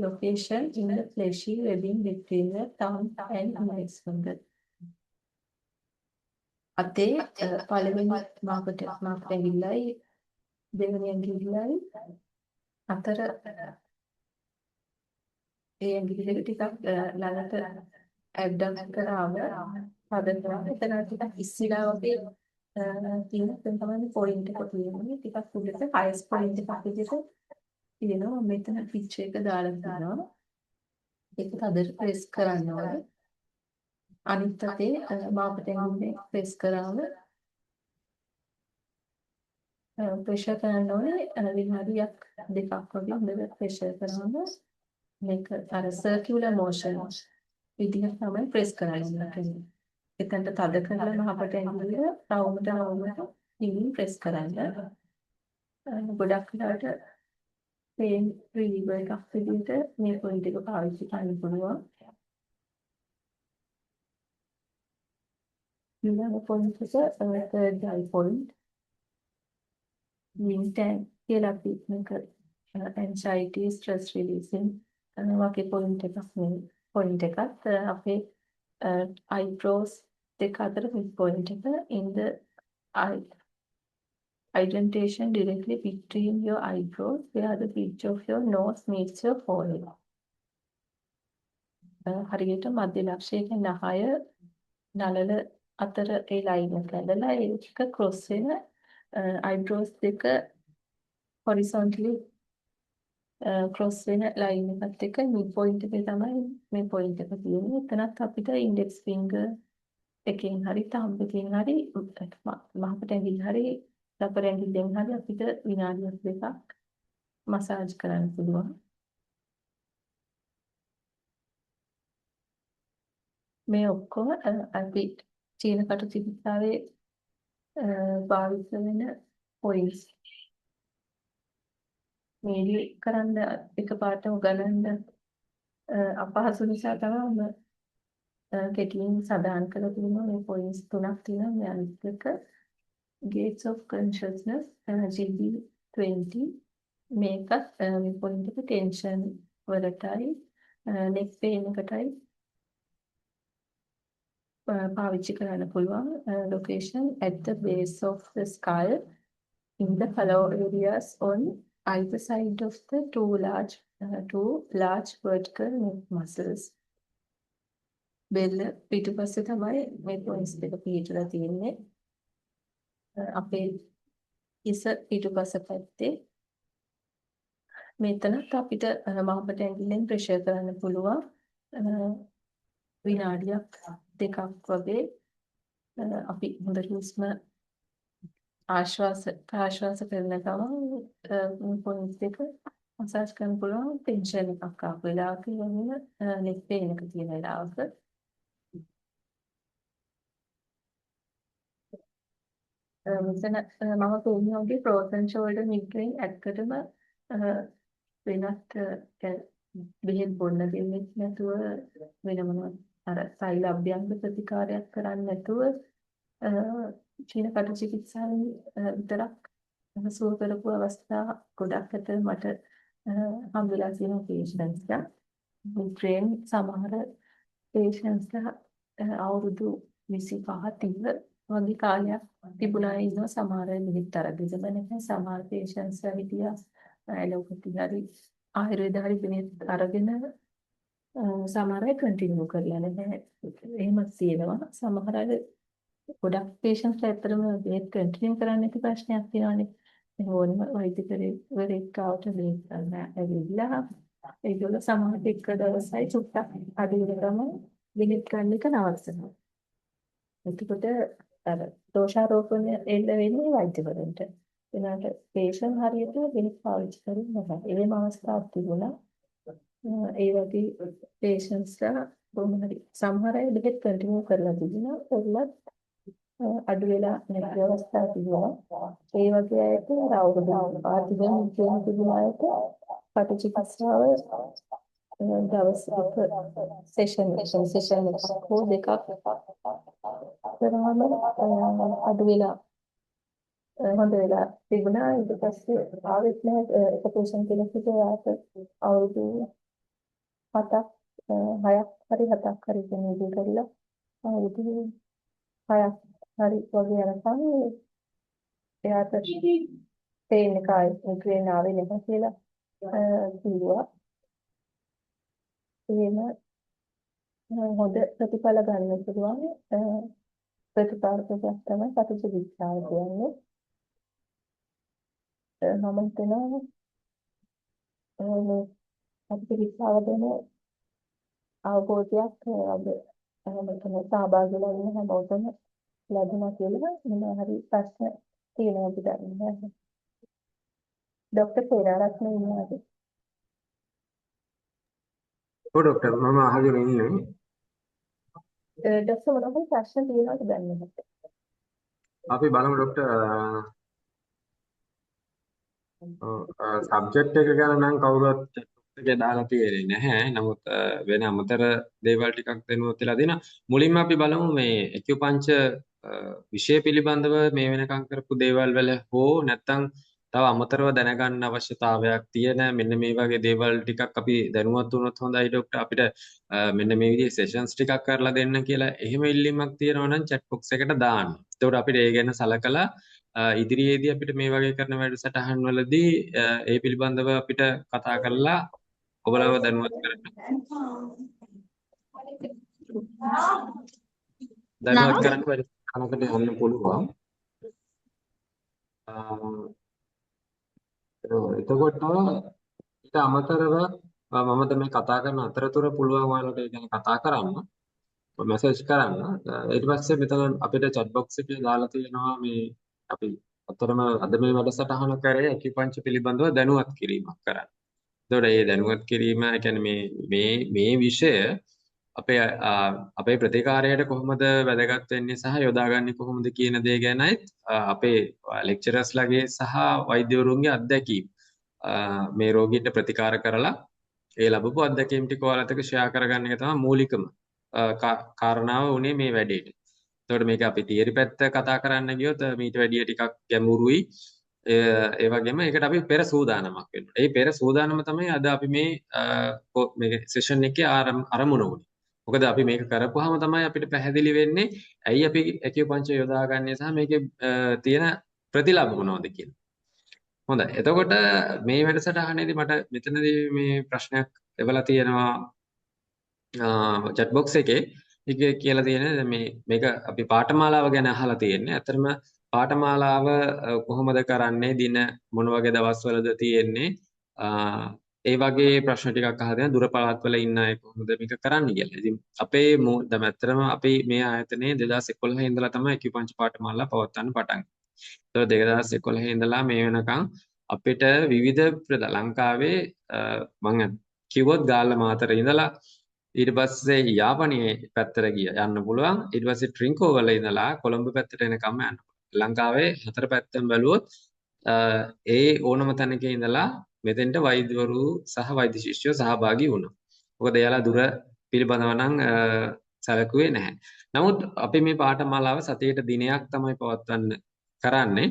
Location in the fleshy webbing between the thumb and index finger. අතේ පළවෙනි මාකට ඇඟිල්ලයි දෙවෙනි ඇඟිල්ලයි අතර ඒ ඇඟිලි දෙක ටිකක් ළඟට ඇබ්ඩම් කරාම හදනවා. එතන ටිකක් ඉස්සිලා වගේ තියෙන තමයි පොයින්ට් එක තියෙන්නේ. ටිකක් උඩට හයිස් පොයින්ට් එකක් විදිහට තියෙනවා. මෙතන පිච් එක දාලා තියෙනවා. ඒක තදට ප්‍රෙස් කරන්න ඕනේ. අනිත් අතේ මාපට ඇඟිල්ලෙන් ප්‍රෙස් කරාම ප්‍රෙෂර් කරන්න ඕනේ විනාඩියක් දෙකක් වගේ හොඳට ප්‍රෙෂර් කරාම මේක අර සර්කියුලර් මෝෂන් විදිහට තමයි ප්‍රෙස් කරන්න ඕනේ. එතනට තද කරලා මහපට ඇඟිල්ල රවුමට ඉංගින් ප්‍රෙස් කරන්න. ගොඩක් වෙලාවට පේන් රිලීවර් එකක් විදිහට මේ පොයින්ට් එක පාවිච්චි කරන්න පුළුවන්. ඊළඟ පොයින්ට් එක third eye point. වින්ටන් කියලා අපි මේක anxiety stress releasing වගේ පොයින්ට් එකක් මේ පොයින්ට් එකත් අපේ eyebrows දෙක අතර mid point එක in the eye indentation directly between your eyebrows where the bridge of your nose meets your forehead. හරියට මධ්‍ය ලක්ෂයේ නහය නළල අතර ඒ ලයින් එක ඇදලා ඒක ක්‍රොස් වෙන eyebrows දෙක horizontally ක්‍රොස් වෙන ලයින් එකත් එක්ක mid point එකේ තමයි මේ පොයින්ට් එක තියෙන්නේ. එතනත් අපිට ඉන්ඩෙක්ස් ෆින්ගර් එකෙන් හරි thumb එකෙන් හරි මහපට ඇඟිල්ල හරි රබර් ඇඟිල්ලෙන් හරි අපිට විනාඩියක් දෙකක් මසාජ් කරන්න පුළුවන්. මේ ඔක්කොම අපි චීන කටු චිකිත්සාවේ භාවිත වෙන පොයින්ට්ස්. මේලි කරන්න එකපාරටම ගණන් අපහසු නිසා තමයි කෙටියෙන් සඳහන් කරලා තියෙනවා. මේ පොයින්ට්ස් තුනක් තියෙනවා. මේ අනිත් එක gates of consciousness GB20 මේකත් මේ පොයින්ට් එක ටෙන්ෂන් වලටයි නෙක් පේන් එකටයි පාවිච්චි කරන්න පුළුවන්. location at the base of the skull in the hollow areas on either side of the two large vertical neck muscles. බෙල්ල පිටුපස්සේ තමයි මේ පොයින්ට්ස් දෙක පිටලා තියෙන්නේ. අපේ ඉස පිටුපස පැත්තේ මෙතනත් අපිට මහපට ඇඟිල්ලෙන් ප්‍රෙෂර් කරන්න පුළුවන්. විනාඩියක් දෙකක් වගේ අපි හොඳට හුස්ම ආශ්වාස ප්‍රාශ්වාස කරන ගමන් පොයින්ට්ස් දෙක මසාජ් කරන්න පුළුවන්. ටෙන්ෂන් එකක් ආපු වෙලාවක වගේ නෙක් පේන් එක තියෙන වෙලාවක මෙතන මම කියන්නේ වගේ frozen shoulder migraine ඇත්තටම වෙනත් බෙහෙත් බොන්න දෙන්නේ නැතුව වෙන මොනවද අර සෛල අභ්‍යංග ප්‍රතිකාරයක් කරන්නේ නැතුව චීන කටු චිකිත්සාවෙන් විතරක් සුව කරපු අවස්ථා ගොඩක් අතර මට හම්බෙලා තියෙන patients ලා මිග්‍රේන් සමහර patients ලා අවුරුදු 25 30 වගේ කාලයක් තිබුණා ඉන්නවා. සමහර බෙහෙත් අරගෙන නැහැ. සමහර patients ලා හිටියා ඇලෝපති හරි ආයුර්වේද හරි බෙහෙත් අරගෙන සමහර අය කන්ටිනියු කරලා නැහැ. එහෙමත් තියෙනවා. සමහර අය ගොඩක් patients ලා ඇත්තටම බෙහෙත් කන්ටිනියු කරන්න නැති ප්‍රශ්නයක් තියෙනවානේ. ඕනම වෛද්‍යවරයෙක් ආවට බෙහෙත් ගන්න ඇවිල්ලා ඒගොල්ලෝ සමහරට එක දවසයි චුට්ටක් අඩු වෙනකම බෙහෙත් ගන්න එක නවත්තනවා. එතකොට අර දෝෂාරෝපණය එන්න වෙන්නේ වෛද්‍යවරුන්ට. එනකට patient හරියට බෙහෙත් පාවිච්චි කරන්නේ නැහැ. එහෙම අවස්ථාවක් තිබුණා. ඒ වගේ patients ලා කොහොම හරි සමහර අය බෙහෙත් කන්ටිනියු කරලා තිබුණා. ඒගොල්ලත් අඩු වෙලා නැති අවස්ථා තිබුණා. ඒ වගේ අයට අවුරුදු ආදිවෙන් කියන තිබුණ අයට පටිචිකිත්සාව දවස් සෙෂන් එකක් හෝ දෙකක් කරාම අඩු වෙලා හොඳ වෙලා තිබුණා. ඊට පස්සේ ආවෙත් නැහැ. එක patient කෙනෙක් හිටියාට අවුරුදු 7ක් 7ක් හරි කෙනෙක් කරලා අවුරුදු 6ක් හරි වගේ යනකම් එයාට පේන එකයි මිග්‍රේන් ආවේ නැහැ කියලා කිව්වා. එහෙම හොඳ ප්‍රතිඵල ගන්න පුළුවන් ප්‍රතිපාදකයක් තමයි පටිච්චසමුප්පාද කියන්නේ. මම හිතනවා මේ පටිච්චසමුප්පාද ගැන අවබෝධයක් අද මෙතන සහභාගී වෙලා ඉන්න හැමෝටම ලැබුණා කියලා මොනවා හරි ප්‍රශ්න තියෙනවද දන්නේ නැහැ. ડોક્ટર පෙරාරත්න ඉන්නවද? ඔව් ડોක්ටර් මම අහගෙන ඉන්නේ. ડોક્ટર මොනවා හරි ප්‍රශ්න තියෙනවද දන්නේ නැහැ. අපි බලමු ડોක්ටර් සබ්ජෙක්ට් එක ගැන නම් කවුරුත් chat box එකේ දාලා තියෙන්නේ නැහැ. නමුත් වෙන අමතර දේවල් ටිකක් දෙනුවත් වෙලා දෙනවා. මුලින්ම අපි බලමු මේ acupuncture විෂය පිළිබඳව මේ වෙනකම් කරපු දේවල් වල හෝ නැත්නම් තව අමතරව දැනගන්න අවශ්‍යතාවයක් තියෙන මෙන්න මේ වගේ දේවල් ටිකක් අපි දැනුවත් වුණොත් හොඳයි ડોක්ටර්. අපිට මෙන්න මේ විදිහේ සෙෂන්ස් ටිකක් කරලා දෙන්න කියලා එහෙම ඉල්ලීමක් තියෙනවා නම් chat box එකට දාන්න. එතකොට අපිට ඒ ගැන සලකලා ඉදිරියේදී අපිට මේ වගේ කරන වැඩසටහන් වලදී ඒ පිළිබඳව අපිට කතා කරලා ඔබලව දැනුවත් කරන්න. දැනුවත් කරන්න වැඩසටහනකට යන්න පුළුවන්. එතකොට ඊට අමතරව මම දැන් මේ කතා කරන අතරතුර පුළුවන් ඔයාලට ඒ ගැන කතා කරන්න. මෙසේජ් කරන්න. ඊට පස්සේ මෙතන අපිට chat box එකේ දාලා තියෙනවා මේ අපි අතරම අද මේ වැඩසටහන කරේ acupuncture පිළිබඳව දැනුවත් කිරීමක් කරන්න. එතකොට මේ දැනුවත් කිරීම කියන්නේ මේ විෂය අපේ ප්‍රතිකාරයට කොහොමද වැදගත් වෙන්නේ සහ යොදාගන්නේ කොහොමද කියන දේ ගැනයි අපේ ලෙක්චරර්ස්ලාගේ සහ වෛද්‍යවරුන්ගේ අත්දැකීම් මේ රෝගීන්ට ප්‍රතිකාර කරලා ඒ ලැබපු අත්දැකීම් ටික ඔයාලත් එක්ක ෂෙයා කරගන්න එක තමයි මූලිකම කාරණාව උනේ මේ වැඩේට. එතකොට මේක අපි තියරි පැත්ත කතා කරන්න ගියොත් මීට වැඩිය ටිකක් ගැඹුරුයි. ඒ වගේම ඒකට අපි පෙර සූදානමක් වෙනවා. ඒ පෙර සූදානම තමයි අද අපි මේ සෙෂන් එකේ අරමුණ උනේ. මොකද අපි මේක කරපුවාම තමයි අපිට පැහැදිලි වෙන්නේ ඇයි අපි acupuncture යොදාගන්නේ සහ මේකේ තියෙන ප්‍රතිලාභ මොනවද කියලා. හොඳයි. එතකොට මේ වැඩසටහනේදී මට මෙතනදී මේ ප්‍රශ්නයක් එවලා තියෙනවා chat box එකේ. ඒකේ කියලා තියෙන්නේ මේක අපි පාඨමාලාව ගැන අහලා තියෙන්නේ. ඇත්තටම පාඨමාලාව කොහොමද කරන්නේ? දින මොන වගේ දවස්වලද තියෙන්නේ? ඒ වගේ ප්‍රශ්න ටිකක් අහලා තියෙනවා. දුර පළාත්වල ඉන්න අය කොහොමද මේක කරන්නේ කියලා. ඉතින් අපේ දැන් ඇත්තටම අපි මේ ආයතනයේ 2011 ඉඳලා තමයි acupuncture පාඨමාලා පවත්වන්න පටන් ගත්තේ. 2011 ඉඳලා මේ වෙනකන් අපිට විවිධ ලංකාවේ මම කිව්වොත් ගාල්ල මාතර ඉඳලා ඊට පස්සේ යාපනයේ පැත්තට යන්න පුළුවන්. ඊට පස්සේ ට්‍රින්කෝ වල ඉඳලා කොළඹ පැත්තට එනකම් යන්න පුළුවන්. ලංකාවේ හතර පැත්තෙන් බැලුවොත් ඒ ඕනම තැනක ඉඳලා මෙතෙන්ට වෛද්‍යවරු සහ වෛද්‍ය ශිෂ්‍යයෝ සහභාගී වුණා. මොකද එයාලා දුර පිළිබඳව නම් සැලකුවේ නැහැ. නමුත් අපි මේ පාඨමාලාව සතියේට දිනයක් තමයි පවත්වන්න කරන්නේ.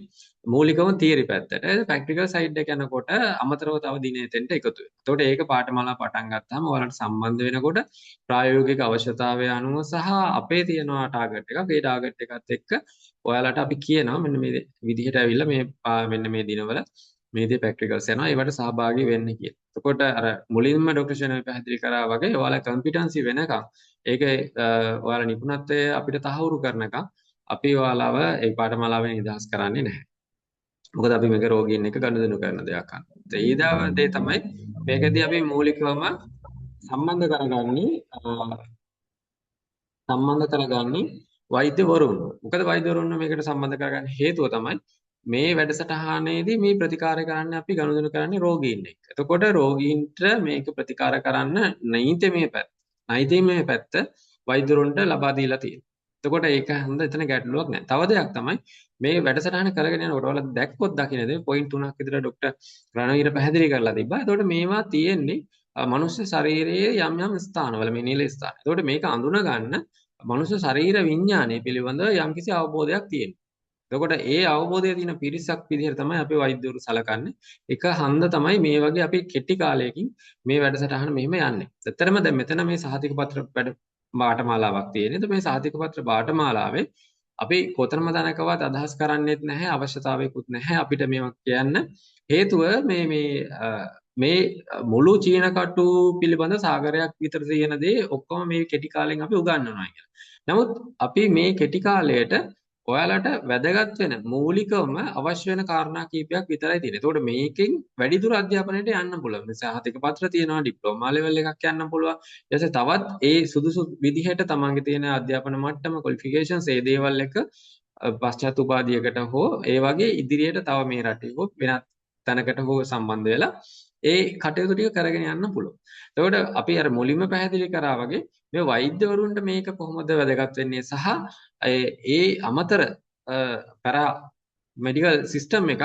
මූලිකවම තියරි පැත්තට. ප්‍රැක්ටිකල් සයිඩ් එක යනකොට අමතරව තව දිනේ තෙන්ට එකතු වෙනවා. එතකොට ඒක පාඨමාලා පටන් ගත්තාම ඔයාලට සම්බන්ධ වෙනකොට ප්‍රායෝගික අවශ්‍යතාවය අනුව සහ අපේ තියෙනවා ටාගට් එකක්. ඒ ටාගට් එකත් එක්ක ඔයාලට අපි කියනවා මෙන්න මේ විදිහට ඇවිල්ලා මෙන්න මේ දිනවල මේ දේ ප්‍රැක්ටිකල්ස් යනවා. ඒවට සහභාගී වෙන්න කියලා. එතකොට අර මුලින්ම ડોක්ටර් ෂෙනල් පැහැදිලි කරා වගේ ඔයාලා කම්පිටන්සි වෙනකම් ඒකේ ඔයාලා නිපුණත්වය අපිට තහවුරු කරනකම් අපි ඔයාලව ඒ පාඨමාලාවෙන් නිදහස් කරන්නේ නැහැ. මොකද අපි මේක රෝගීන් එක්ක ගනුදෙනු කරන දෙයක් අන්න. ඒ තමයි මේකදී අපි මූලිකවම සම්බන්ධ කරගන්නේ වෛද්‍යවරුන්. මොකද වෛද්‍යවරුන් මේකට සම්බන්ධ කරගන්න හේතුව තමයි මේ වැඩසටහනේදී මේ ප්‍රතිකාර කරන්න අපි ගනුදෙනු කරන්නේ රෝගීන් එක්ක. එතකොට රෝගීන්ට මේක ප්‍රතිකාර කරන්න නෛතිකමය පැත්ත වෛද්‍යවරුන්ට ලබා දීලා තියෙනවා. එතකොට ඒක හඳ එතන ගැටලුවක් නැහැ. තව දෙයක් තමයි මේ වැඩසටහන කරගෙන යනකොට ඔයාලා දැක්කොත් දකින්නද පොයින්ට් 3ක් විතර ડોක්ටර් රණවීර පැහැදිලි කරලා තිබ්බා. එතකොට මේවා තියෙන්නේ මනුෂ්‍ය ශරීරයේ යම් ස්ථානවල මේ නිල ස්ථාන. එතකොට මේක අඳුන ගන්න මනුෂ්‍ය ශරීර විඥානය පිළිබඳව යම්කිසි අවබෝධයක් තියෙනවා. එතකොට ඒ අවබෝධය තියෙන පිරිසක් විදිහට තමයි අපි වෛද්‍යවරු සලකන්නේ. එක හන්ද තමයි මේ වගේ අපි කෙටි කාලයකින් මේ වැඩසටහන මෙහෙම යන්නේ. ඇත්තටම දැන් මෙතන මේ සහතික පත්‍ර පාඨමාලාවක් තියෙනවා. මේ සහතික පත්‍ර පාඨමාලාවේ අපි කොතරම් දනකවත් අදහස් කරන්නේත් නැහැ, අවශ්‍යතාවයකුත් නැහැ අපිට මේවා කියන්න. හේතුව මේ මුළු චීන කටු පිළිබඳ සාගරයක් විතර තියෙන දේ ඔක්කොම මේ කෙටි කාලෙන් අපි උගන්වනවා කියලා. නමුත් අපි මේ කෙටි කාලයට ඔයාලට වැදගත් වෙන මූලිකවම අවශ්‍ය වෙන කාරණා කීපයක් විතරයි තියෙන්නේ. එතකොට මේකෙන් වැඩිදුර අධ්‍යාපනයට යන්න පුළුවන්. මේ සහතික පත්‍ර තියෙනවා, ඩිප්ලෝමා ලෙවල් එකක් යන්න පුළුවන්. ඊට පස්සේ තවත් ඒ සුදුසු විදිහට තමන්ගේ තියෙන අධ්‍යාපන මට්ටම, ක්වොලිෆිකේෂන්ස් ඒ දේවල් එක පශ්චාත් උපාධියකට හෝ ඒ වගේ ඉදිරියට තව මේ රටේ හෝ වෙනත් තැනකට හෝ සම්බන්ධ වෙලා ඒ කටයුතු ටික කරගෙන යන්න පුළුවන්. එතකොට අපි අර මුලින්ම පැහැදිලි කරා වගේ මේ වෛද්‍යවරුන්ට මේක කොහොමද වැදගත් වෙන්නේ සහ ඒ අමතර පැරා මෙඩිකල් සිස්ටම් එකක්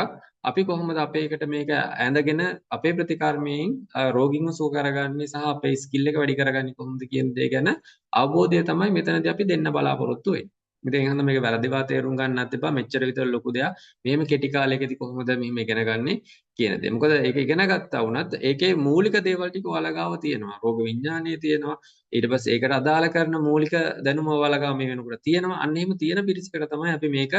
අපි කොහොමද අපේකට මේක ඇඳගෙන අපේ ප්‍රතිකර්මයෙන් රෝගීන්ව සුව කරගන්නේ සහ අපේ ස්කිල් එක වැඩි කරගන්නේ කොහොමද කියන දේ ගැන අවබෝධය තමයි මෙතනදී අපි දෙන්න බලාපොරොත්තු වෙන්නේ. ඉතින් එහෙනම් මේක වැරදිවා තේරුම් ගන්නත් එපා. මෙච්චර විතර ලොකු දෙයක්. මෙහෙම කෙටි කාලයකදී කොහොමද මෙහෙම ඉගෙන ගන්නේ කියන දේ. මොකද ඒක ඉගෙන ගත්තා වුණත් ඒකේ මූලික දේවල් ටික ඔයාලා ගාව තියෙනවා. රෝග විඥානය තියෙනවා. ඊට පස්සේ ඒකට අදාළ කරන මූලික දැනුම ඔයාලා ගාව මේ වෙනකොට තියෙනවා. අන්න එහෙම තියෙන පිරිසකට තමයි අපි මේක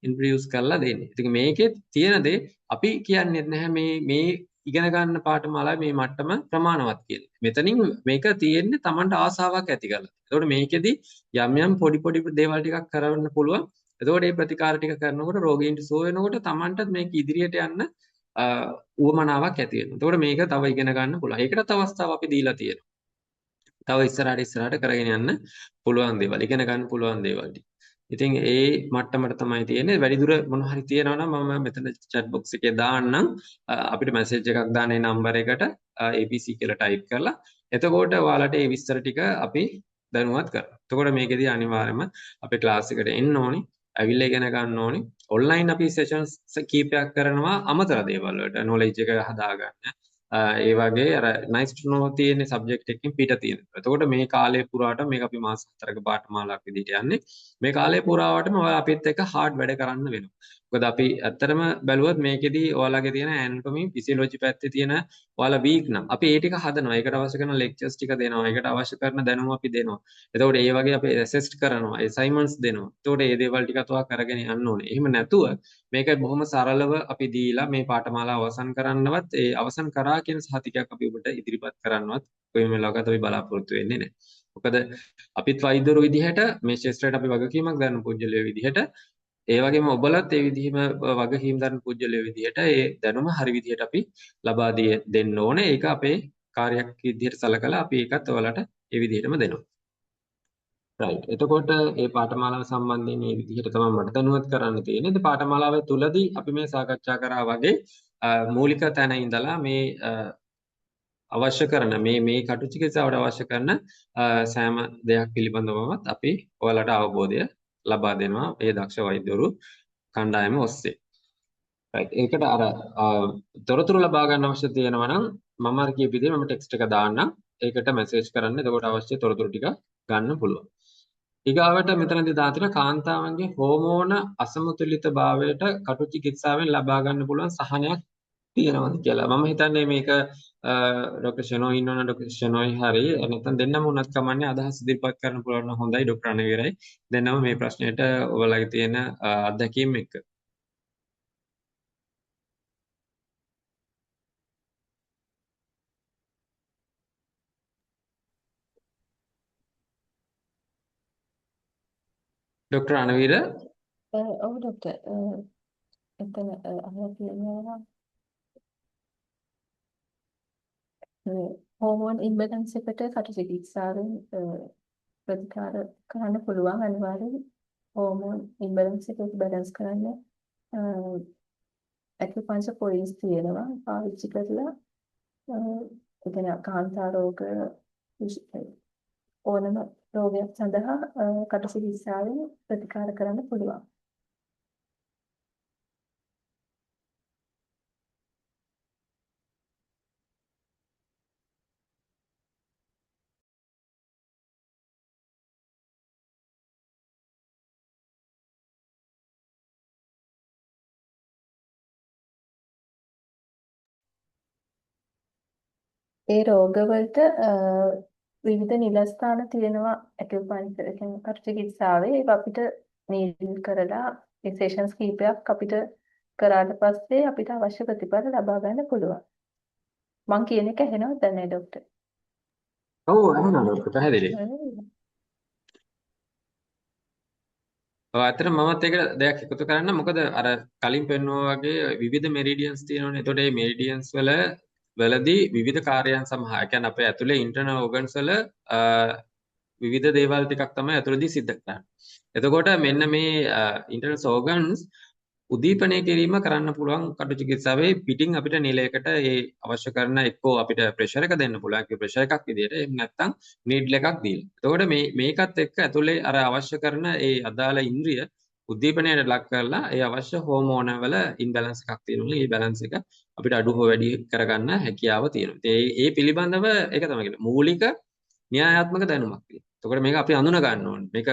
ඉන්ට්‍රොඩියුස් කරලා දෙන්නේ. ඉතින් මේකේ තියෙන දේ අපි කියන්නේ නැහැ මේ ඉගෙන ගන්න පාඨමාලාවේ මේ මට්ටම ප්‍රමාණවත් කියලා. මෙතනින් මේක තියෙන්නේ Tamanට ආසාවක් ඇති කරලා. එතකොට මේකෙදි යම් පොඩි දේවල් ටිකක් කරවන්න පුළුවන්. එතකොට මේ ප්‍රතිකාර ටික කරනකොට රෝගීන්ට සුව වෙනකොට Tamanට මේක ඉදිරියට යන්න උවමනාවක් ඇති වෙනවා. එතකොට මේක තව ඉගෙන ගන්න පුළුවන්. ඒකටත් අවස්ථාව අපි දීලා තියෙනවා. තව ඉස්සරහට කරගෙන යන්න පුළුවන් දේවල්, ඉගෙන ගන්න පුළුවන් දේවල් ටික. ඉතින් ඒ මට්ටමට තමයි තියෙන්නේ. වැඩිදුර මොන හරි තියෙනවා නම් මම මෙතන chat box එකේ දාන්නම්. අපිට මැසේජ් එකක් දාන්න ඒ නම්බර් එකට ABC කියලා ටයිප් කරලා. එතකොට ඔයාලට ඒ විස්තර ටික අපි දැනුවත් කරනවා. එතකොට මේකෙදී අනිවාර්යයෙන්ම අපේ ක්ලාස් එකට එන්න ඕනේ. ඇවිල්ලා ඉගෙන ගන්න ඕනේ. ඔන්ලයින් අපි සෙෂන්ස් කීපයක් කරනවා අමතර දේවල් වලට knowledge එක හදාගන්න. ඒ වගේ අර nice to know තියෙන subject එකකින් පිට තියෙන. එතකොට මේ කාලය පුරාට මේක අපි මාස 4ක පාඨමාලාවක් විදිහට යන්නේ. මේ කාලය පුරාවටම ඔයාලා අපිත් එක්ක hard වැඩ කරන්න වෙනවා. මොකද අපි ඇත්තටම බැලුවොත් මේකෙදී ඔයාලගේ තියෙන anatomy physiology පැත්තේ තියෙන ඔයාලා weak නම් අපි ඒ ටික හදනවා. ඒකට අවශ්‍ය කරන lectures ටික දෙනවා. ඒකට අවශ්‍ය කරන දැනුම අපි දෙනවා. එතකොට ඒ වගේ අපි assess කරනවා. assignments දෙනවා. එතකොට මේ දේවල් ටිකත් ඔයා කරගෙන යන්න ඕනේ. එහෙම නැතුව මේක බොහොම සරලව අපි දීලා මේ පාඨමාලාව අවසන් කරන්නවත් ඒ අවසන් කරා කියන සහතිකයක් අපි ඔබට ඉදිරිපත් කරන්නවත් කොයි වෙලාවකත් අපි බලාපොරොත්තු වෙන්නේ නැහැ. මොකද අපිත් වෛද්‍යවරු විදිහට මේ ශාස්ත්‍රයට අපි වගකීමක් ගන්න පුජ්‍යලයේ විදිහට ඒ වගේම ඔබලත් ඒ විදිහම වගකීම් ගන්න පුජ්‍යලයේ විදිහට ඒ දැනුම හරි විදිහට අපි ලබා දෙන්න ඕනේ. ඒක අපේ කාර්යයක් විදිහට සලකලා අපි ඒකත් ඔයාලට ඒ විදිහටම දෙනවා. රයිට්. එතකොට මේ පාඨමාලාව සම්බන්ධයෙන් මේ විදිහට තමයි මට දැනුවත් කරන්න තියෙන්නේ. ඉතින් පාඨමාලාව තුලදී අපි මේ සාකච්ඡා කරා වගේ මූලික තැන ඉඳලා මේ අවශ්‍ය කරන මේ කටු චිකිත්සාවට අවශ්‍ය කරන සෑම දෙයක් පිළිබඳවමත් අපි ඔයාලට අවබෝධය ලබා දෙනවා මේ දක්ෂ වෛද්‍යවරු කණ්ඩායම ඔස්සේ. රයිට්. ඒකට අර තොරතුරු ලබා ගන්න අවශ්‍ය තියෙනවා නම් මම අර කියපු විදිහට මම ටෙක්ස්ට් එක දාන්නම්. ඒකට මැසේජ් කරන්න. එතකොට අවශ්‍ය තොරතුරු ටික ගන්න පුළුවන්. ඊගාවට මෙතනදී දාතින කාන්තාවන්ගේ හෝමෝන අසමතුලිතභාවයට කටු චිකිත්සාවෙන් ලබා ගන්න පුළුවන් සහනයක් තියෙනවද කියලා. මම හිතන්නේ මේක ඩොක්ටර් ෂෙනෝයි ඉන්නවනේ ඩොක්ටර් ෂෙනෝයි හරි නැත්නම් දෙන්නම උනත් කමන්නේ අදහස් ඉදිරිපත් කරන්න පුළුවන් නම් හොඳයි ඩොක්ටර් අනවිරයි. දෙන්නම මේ ප්‍රශ්නෙට ඔයාලගේ තියෙන අත්දැකීම් එක්ක. ඩොක්ටර් අනවිර ඔව් ડોක්ටර් එතන අහලා තියෙනවා හෝමෝන් ඉම්බැලන්ස් එකට කට චිකිත්සාවෙන් ප්‍රතිකාර කරන්න පුළුවන් අනිවාර්යෙන් හෝමෝන් ඉම්බැලන්ස් එක බැලන්ස් කරන්න ඇකිපන්චර් පොයින්ට්ස් තියෙනවා පාවිච්චි කරලා ඒ කියන්නේ කාන්තා රෝග ඕනම රෝගයක් සඳහා කට චිකිත්සාවෙන් ප්‍රතිකාර කරන්න පුළුවන්. ඒ රෝගවලට විවිධ නිලස්ථාන තියෙනවා ඇකියුපන්ක්චර් කියන්නේ කට චිකිත්සාවේ ඒක අපිට නීඩල් කරලා ඒ සෙෂන්ස් කීපයක් අපිට කරාට පස්සේ අපිට අවශ්‍ය ප්‍රතිඵල ලබා ගන්න පුළුවන්. මං කියන එක ඇහෙනවද නැහැ ડોක්ටර්? ඔව් අහනවා ඩොක්ටර් පැහැදිලි. ඔව් ඇත්තට මමත් ඒක දෙයක් එකතු කරන්න. මොකද අර කලින් පෙන්වුවා වගේ විවිධ මෙරිඩියන්ස් තියෙනවනේ. එතකොට මේ මෙරිඩියන්ස් වලදී විවිධ කාර්යයන් සමහර, ඒ කියන්නේ අපේ ඇතුලේ ඉන්ටර්නල් ඕගන්ස් වල විවිධ දේවල් ටිකක් තමයි ඇතුළතදී සිද්ධ කරන්නේ. එතකොට මෙන්න මේ ඉන්ටර්නල් ඕගන්ස් උද්දීපනය කිරීම කරන්න පුළුවන් කටු චිකිත්සාවේ පිටින් අපිට නිලයකට ඒ අවශ්‍ය කරන එක්කෝ අපිට ප්‍රෙෂර් එක දෙන්න පුළුවන්. ඒ ප්‍රෙෂර් එකක් විදියට. එහෙම නැත්නම් නීඩල් එකක් දීලා. එතකොට මේකත් එක්ක ඇතුලේ අර අවශ්‍ය කරන ඒ අදාළ ඉන්ද්‍රිය උද්දීපනයට ලක් කරලා ඒ අවශ්‍ය හෝමෝන වල ඉම්බැලන්ස් එකක් තියෙනවා. ඒ බැලන්ස් එක අපිට අඩු හෝ වැඩි කරගන්න හැකියාව තියෙනවා. ඒ පිළිබඳව ඒක තමයි කියන්නේ. මූලික න්‍යායාත්මක දැනුමක් තියෙනවා. එතකොට මේක අපි අඳුන ගන්න ඕනේ. මේක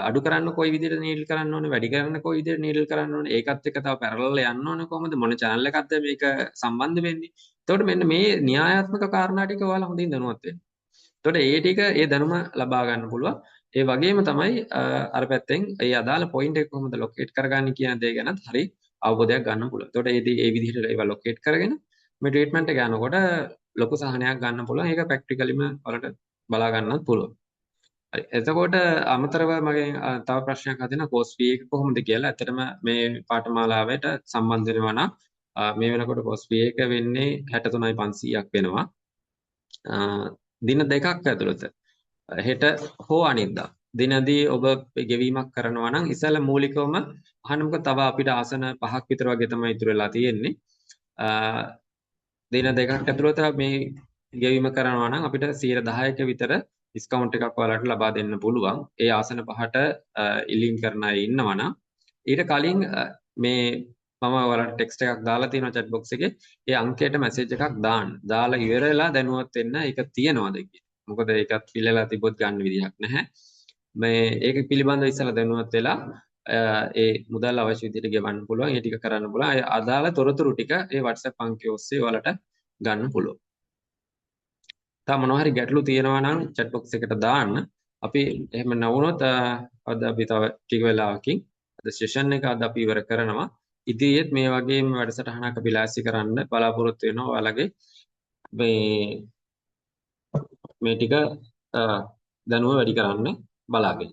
අඩු කරන්න කොයි විදිහට නීඩල් කරන්න ඕනේ, වැඩි කරන්න කොයි විදිහට නීඩල් කරන්න ඕනේ, ඒකත් එක්ක තව පැරලල් යන්න ඕනේ කොහොමද, මොන channel එකක්ද මේක සම්බන්ධ වෙන්නේ. එතකොට මෙන්න මේ න්‍යායාත්මක කාරණා ටික ඔයාලා හොඳින් දැනුවත් වෙන්න. එතකොට ඒ ටික ඒ දැනුම ලබා ගන්න පුළුවන්. ඒ වගේම තමයි අර පැත්තෙන් ඒ අදාළ පොයින්ට් එක කොහොමද ලොකේට් කරගන්නේ කියන දේ ගැනත් හරි අවබෝධයක් ගන්න පුළුවන්. එතකොට ඒ විදිහට ඒවා ලොකේට් කරගෙන මේ ට්‍රීට්මන්ට් එක යනකොට ලොකු සහනයක් ගන්න පුළුවන්. ඒක ප්‍රැක්ටිකලිම වලට බලා ගන්නත් පුළුවන්. හරි. එතකොට අමතරව මගෙන් තව ප්‍රශ්නයක් හදෙනවා කෝස් ෆී එක කොහොමද කියලා. ඇත්තටම මේ පාඨමාලාවට සම්බන්ධ වෙනවා නම් මේ වෙනකොට කෝස් ෆී එක වෙන්නේ 63500ක් වෙනවා. දින දෙකක් ඇතුළත හෙට හෝ අනිද්දා දිනදී ඔබ ගෙවීමක් කරනවා නම් ඉස්සෙල්ලා මූලිකවම අහන්න මොකද තව අපිට ආසන 5ක් විතර වගේ තමයි ඉතුරු වෙලා තියෙන්නේ. දින දෙකක් ඇතුළත මේ ගෙවීම කරනවා නම් අපිට 10%ක විතර ඩිස්කවුන්ට් එකක් ඔයාලට ලබා දෙන්න පුළුවන්. ඒ ආසන පහට ඉලින් කරන අය ඉන්නවා නම් ඊට කලින් මේ මම ඔයාලට ටෙක්ස්ට් එකක් දාලා තියෙනවා chat box එකේ. ඒ අංකයට මැසේජ් එකක් දාන්න. දාලා ඉවරලා දැනුවත් වෙන්න ඒක තියනවාද කියලා. මොකද ඒකත් පිළලා තිබොත් ගන්න විදිහක් නැහැ. මේ ඒක පිළිබඳව ඉස්සලා දැනුවත් වෙලා ඒ මුදල් අවශ්‍ය විදිහට ගෙවන්න පුළුවන්. ඒ ටික කරන්න පුළුවන්. ඒ අදාළ තොරතුරු ටික ඒ WhatsApp අංකය ඔස්සේ ඔයාලට ගන්න පුළුවන්. තව මොනවා හරි ගැටලු තියෙනවා නම් chat box එකට දාන්න. අපි එහෙම නැවුනොත් අද අපි තව ටික වෙලාවකින් අද සෙෂන් එක අද අපි ඉවර කරනවා. ඉදිරියේත් මේ වගේම වැඩසටහනක් අපි ලෑස්ති කරන්න බලාපොරොත්තු වෙනවා. ඔයාලගේ මේ ටික දැනුම වැඩි කරන්න බලාගෙන.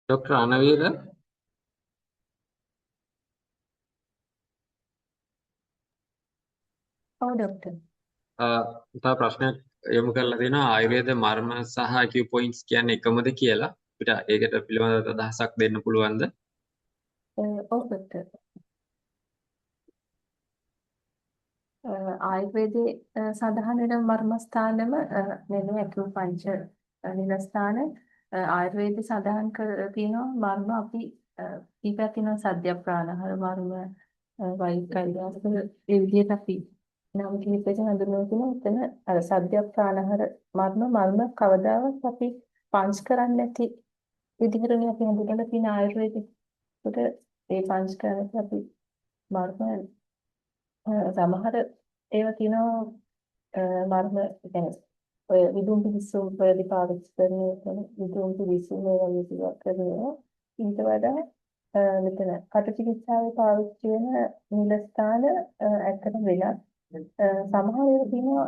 ડોક્ટર අනවීර ඔව් ડોක්ටර්. තව ප්‍රශ්නයක් යොමු කරලා තියෙනවා ආයුර්වේද මර්ම සහ කියු පොයින්ට්ස් කියන්නේ එකමද කියලා. අපිට ඒකට පිළිබඳව අදහසක් දෙන්න පුළුවන්ද? ඔව් ડોක්ටර්. ආයුර්වේදයේ සඳහන් වෙන මර්මස්ථානම මෙන්න ඇකියුපංචර් නිලස්ථාන ආයුර්වේදයේ සඳහන් කර තියෙනවා මර්ම අපි කීපයක් තියෙනවා සද්‍ය ප්‍රාණහර මර්ම වෛකල්‍යාස ඒ විදිහට අපි නම් කිහිපයකින් හඳුන්වනවා කියන එතන අර සද්‍ය ප්‍රාණහර මර්ම කවදාවත් අපි පංච් කරන්නේ නැති විදිහටනේ අපි හඳුන්වලා තියෙන ආයුර්වේදයට ඒ පංච් කරන්නේ අපි මර්ම සමහර ඒවා තියෙනවා මර්ම කියන්නේ ඔය විදුම් පිස්සුම් වලදී පාවිච්චි කරන විදුම් පිස්සුම් වගේ දේවල් කරනවා ඊට වඩා මෙතන කට චිකිත්සාවේ පාවිච්චි වෙන නිලස්ථාන ඇත්තටම වෙනස් සමහර ඒවා තියෙනවා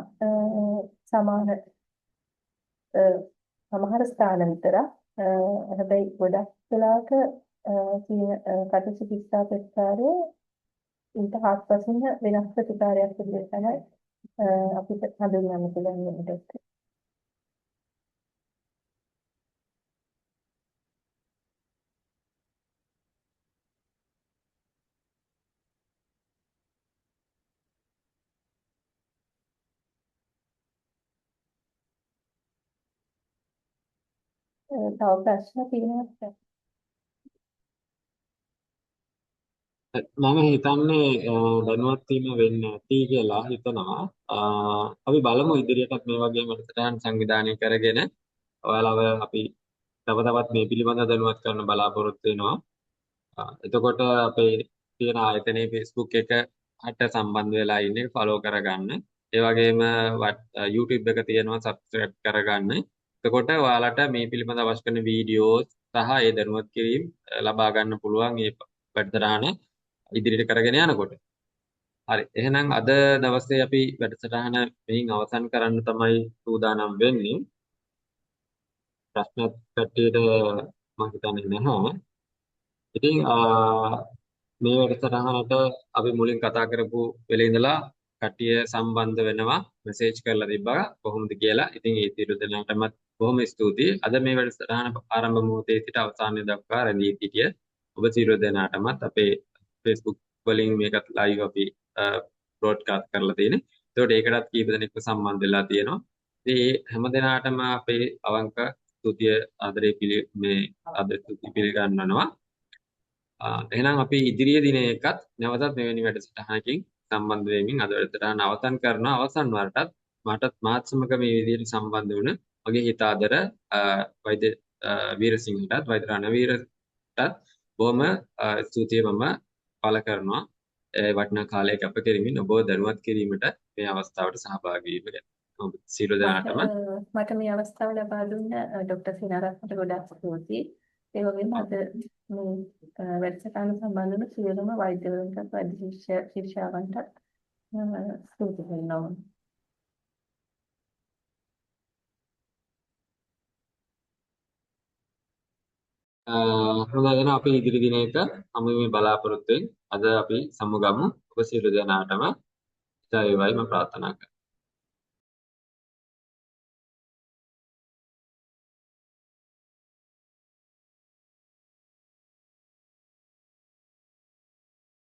සමහර ස්ථාන විතරක් හැබැයි ගොඩක් වෙලාවක කට චිකිත්සා ප්‍රතිකාරයේ ඊට හත්පසින් වෙනස් ප්‍රතිකාරයක් විදිහට තමයි අපිට හඳුන්වන්න පුළුවන් වෙනකොට. තව ප්‍රශ්න තියෙනවා. මම හිතන්නේ දැනුවත් වීම වෙන්න ඇති කියලා හිතනවා. අපි බලමු ඉදිරියටත් මේ වගේ වැඩසටහන් සංවිධානය කරගෙන ඔයාලව අපි තව තවත් මේ පිළිබඳව දැනුවත් කරන්න බලාපොරොත්තු වෙනවා. එතකොට අපේ තියෙන ආයතනයේ Facebook එකට සම්බන්ධ වෙලා ඉන්නේ ෆලෝ කරගන්න. ඒ වගේම YouTube එක තියෙනවා subscribe කරගන්න. එතකොට ඔයාලට මේ පිළිබඳ අවශ්‍ය කරන වීඩියෝස් සහ ඒ දැනුවත් කිරීම ලබා ගන්න පුළුවන් මේ වැඩසටහන ඉදිරියට කරගෙන යනකොට. හරි. එහෙනම් අද දවසේ අපි වැඩසටහන මෙහින් අවසන් කරන්න තමයි සූදානම් වෙන්නේ. ප්‍රශ්න කට්ටියට මම හිතන්නේ නැහැ. ඉතින් මේ වැඩසටහනට අපි මුලින් කතා කරපු වෙලේ ඉඳලා කට්ටිය සම්බන්ධ වෙනවා මෙසේජ් කරලා තිබ්බා කොහොමද කියලා. ඉතින් ඒ සියලු දෙනාටමත් බොහොම ස්තුතියි. අද මේ වැඩසටහන ආරම්භ මොහොතේ සිට අවසානය දක්වා රැඳී සිටිය ඔබ සියලු දෙනාටමත් අපේ Facebook වලින් මේකත් ලයිව් අපි බ්‍රෝඩ්කාස්ට් කරලා තියෙන්නේ. ඒකට ඒකටත් කීප දෙනෙක්ව සම්බන්ධ වෙලා තියෙනවා. ඉතින් හැම දෙනාටම අපේ අවංක ස්තුතිය ආදරේ පිළිගන්වනවා. එහෙනම් අපි ඉදිරියේ දිනයකත් නැවතත් මෙවැනි වැඩසටහනකින් සම්බන්ධ වෙමින් අද වැඩසටහන අවසන් කරනවා. අවසන් වරටත් මාත් සමග මේ විදිහට සම්බන්ධ වුණ මගේ හිත ආදර වෛද්‍ය වීරසිංහටත් වෛද්‍ය රණවීරටත් බොහොම ස්තුතියි මම පළ කරනවා. වටිනා කාලයක් අප කෙරෙමින් ඔබව දැනුවත් කිරීමට මේ අවස්ථාවට සහභාගී වීම ගැන. ඔබ සියලු දෙනාටම මට මේ අවස්ථාව ලබා දුන්න ડોક્ટર සිනාරත්නට ගොඩාක් ස්තුතියි. ඒ වගේම අද මේ වැඩසටහන සම්බන්ධ වුණු සියලුම වෛද්‍යවරුන්ටත් වෛද්‍ය ශිෂ්‍යාවන්ටත් ස්තුති කරනවා. හොඳයි එහෙනම් අපි ඉදිරි දිනයක අපි මේ බලාපොරොත්තු වෙන අද අපි සමුගමු. ඔබ සියලු දෙනාටම ජය වේවායි මම ප්‍රාර්ථනා කරනවා.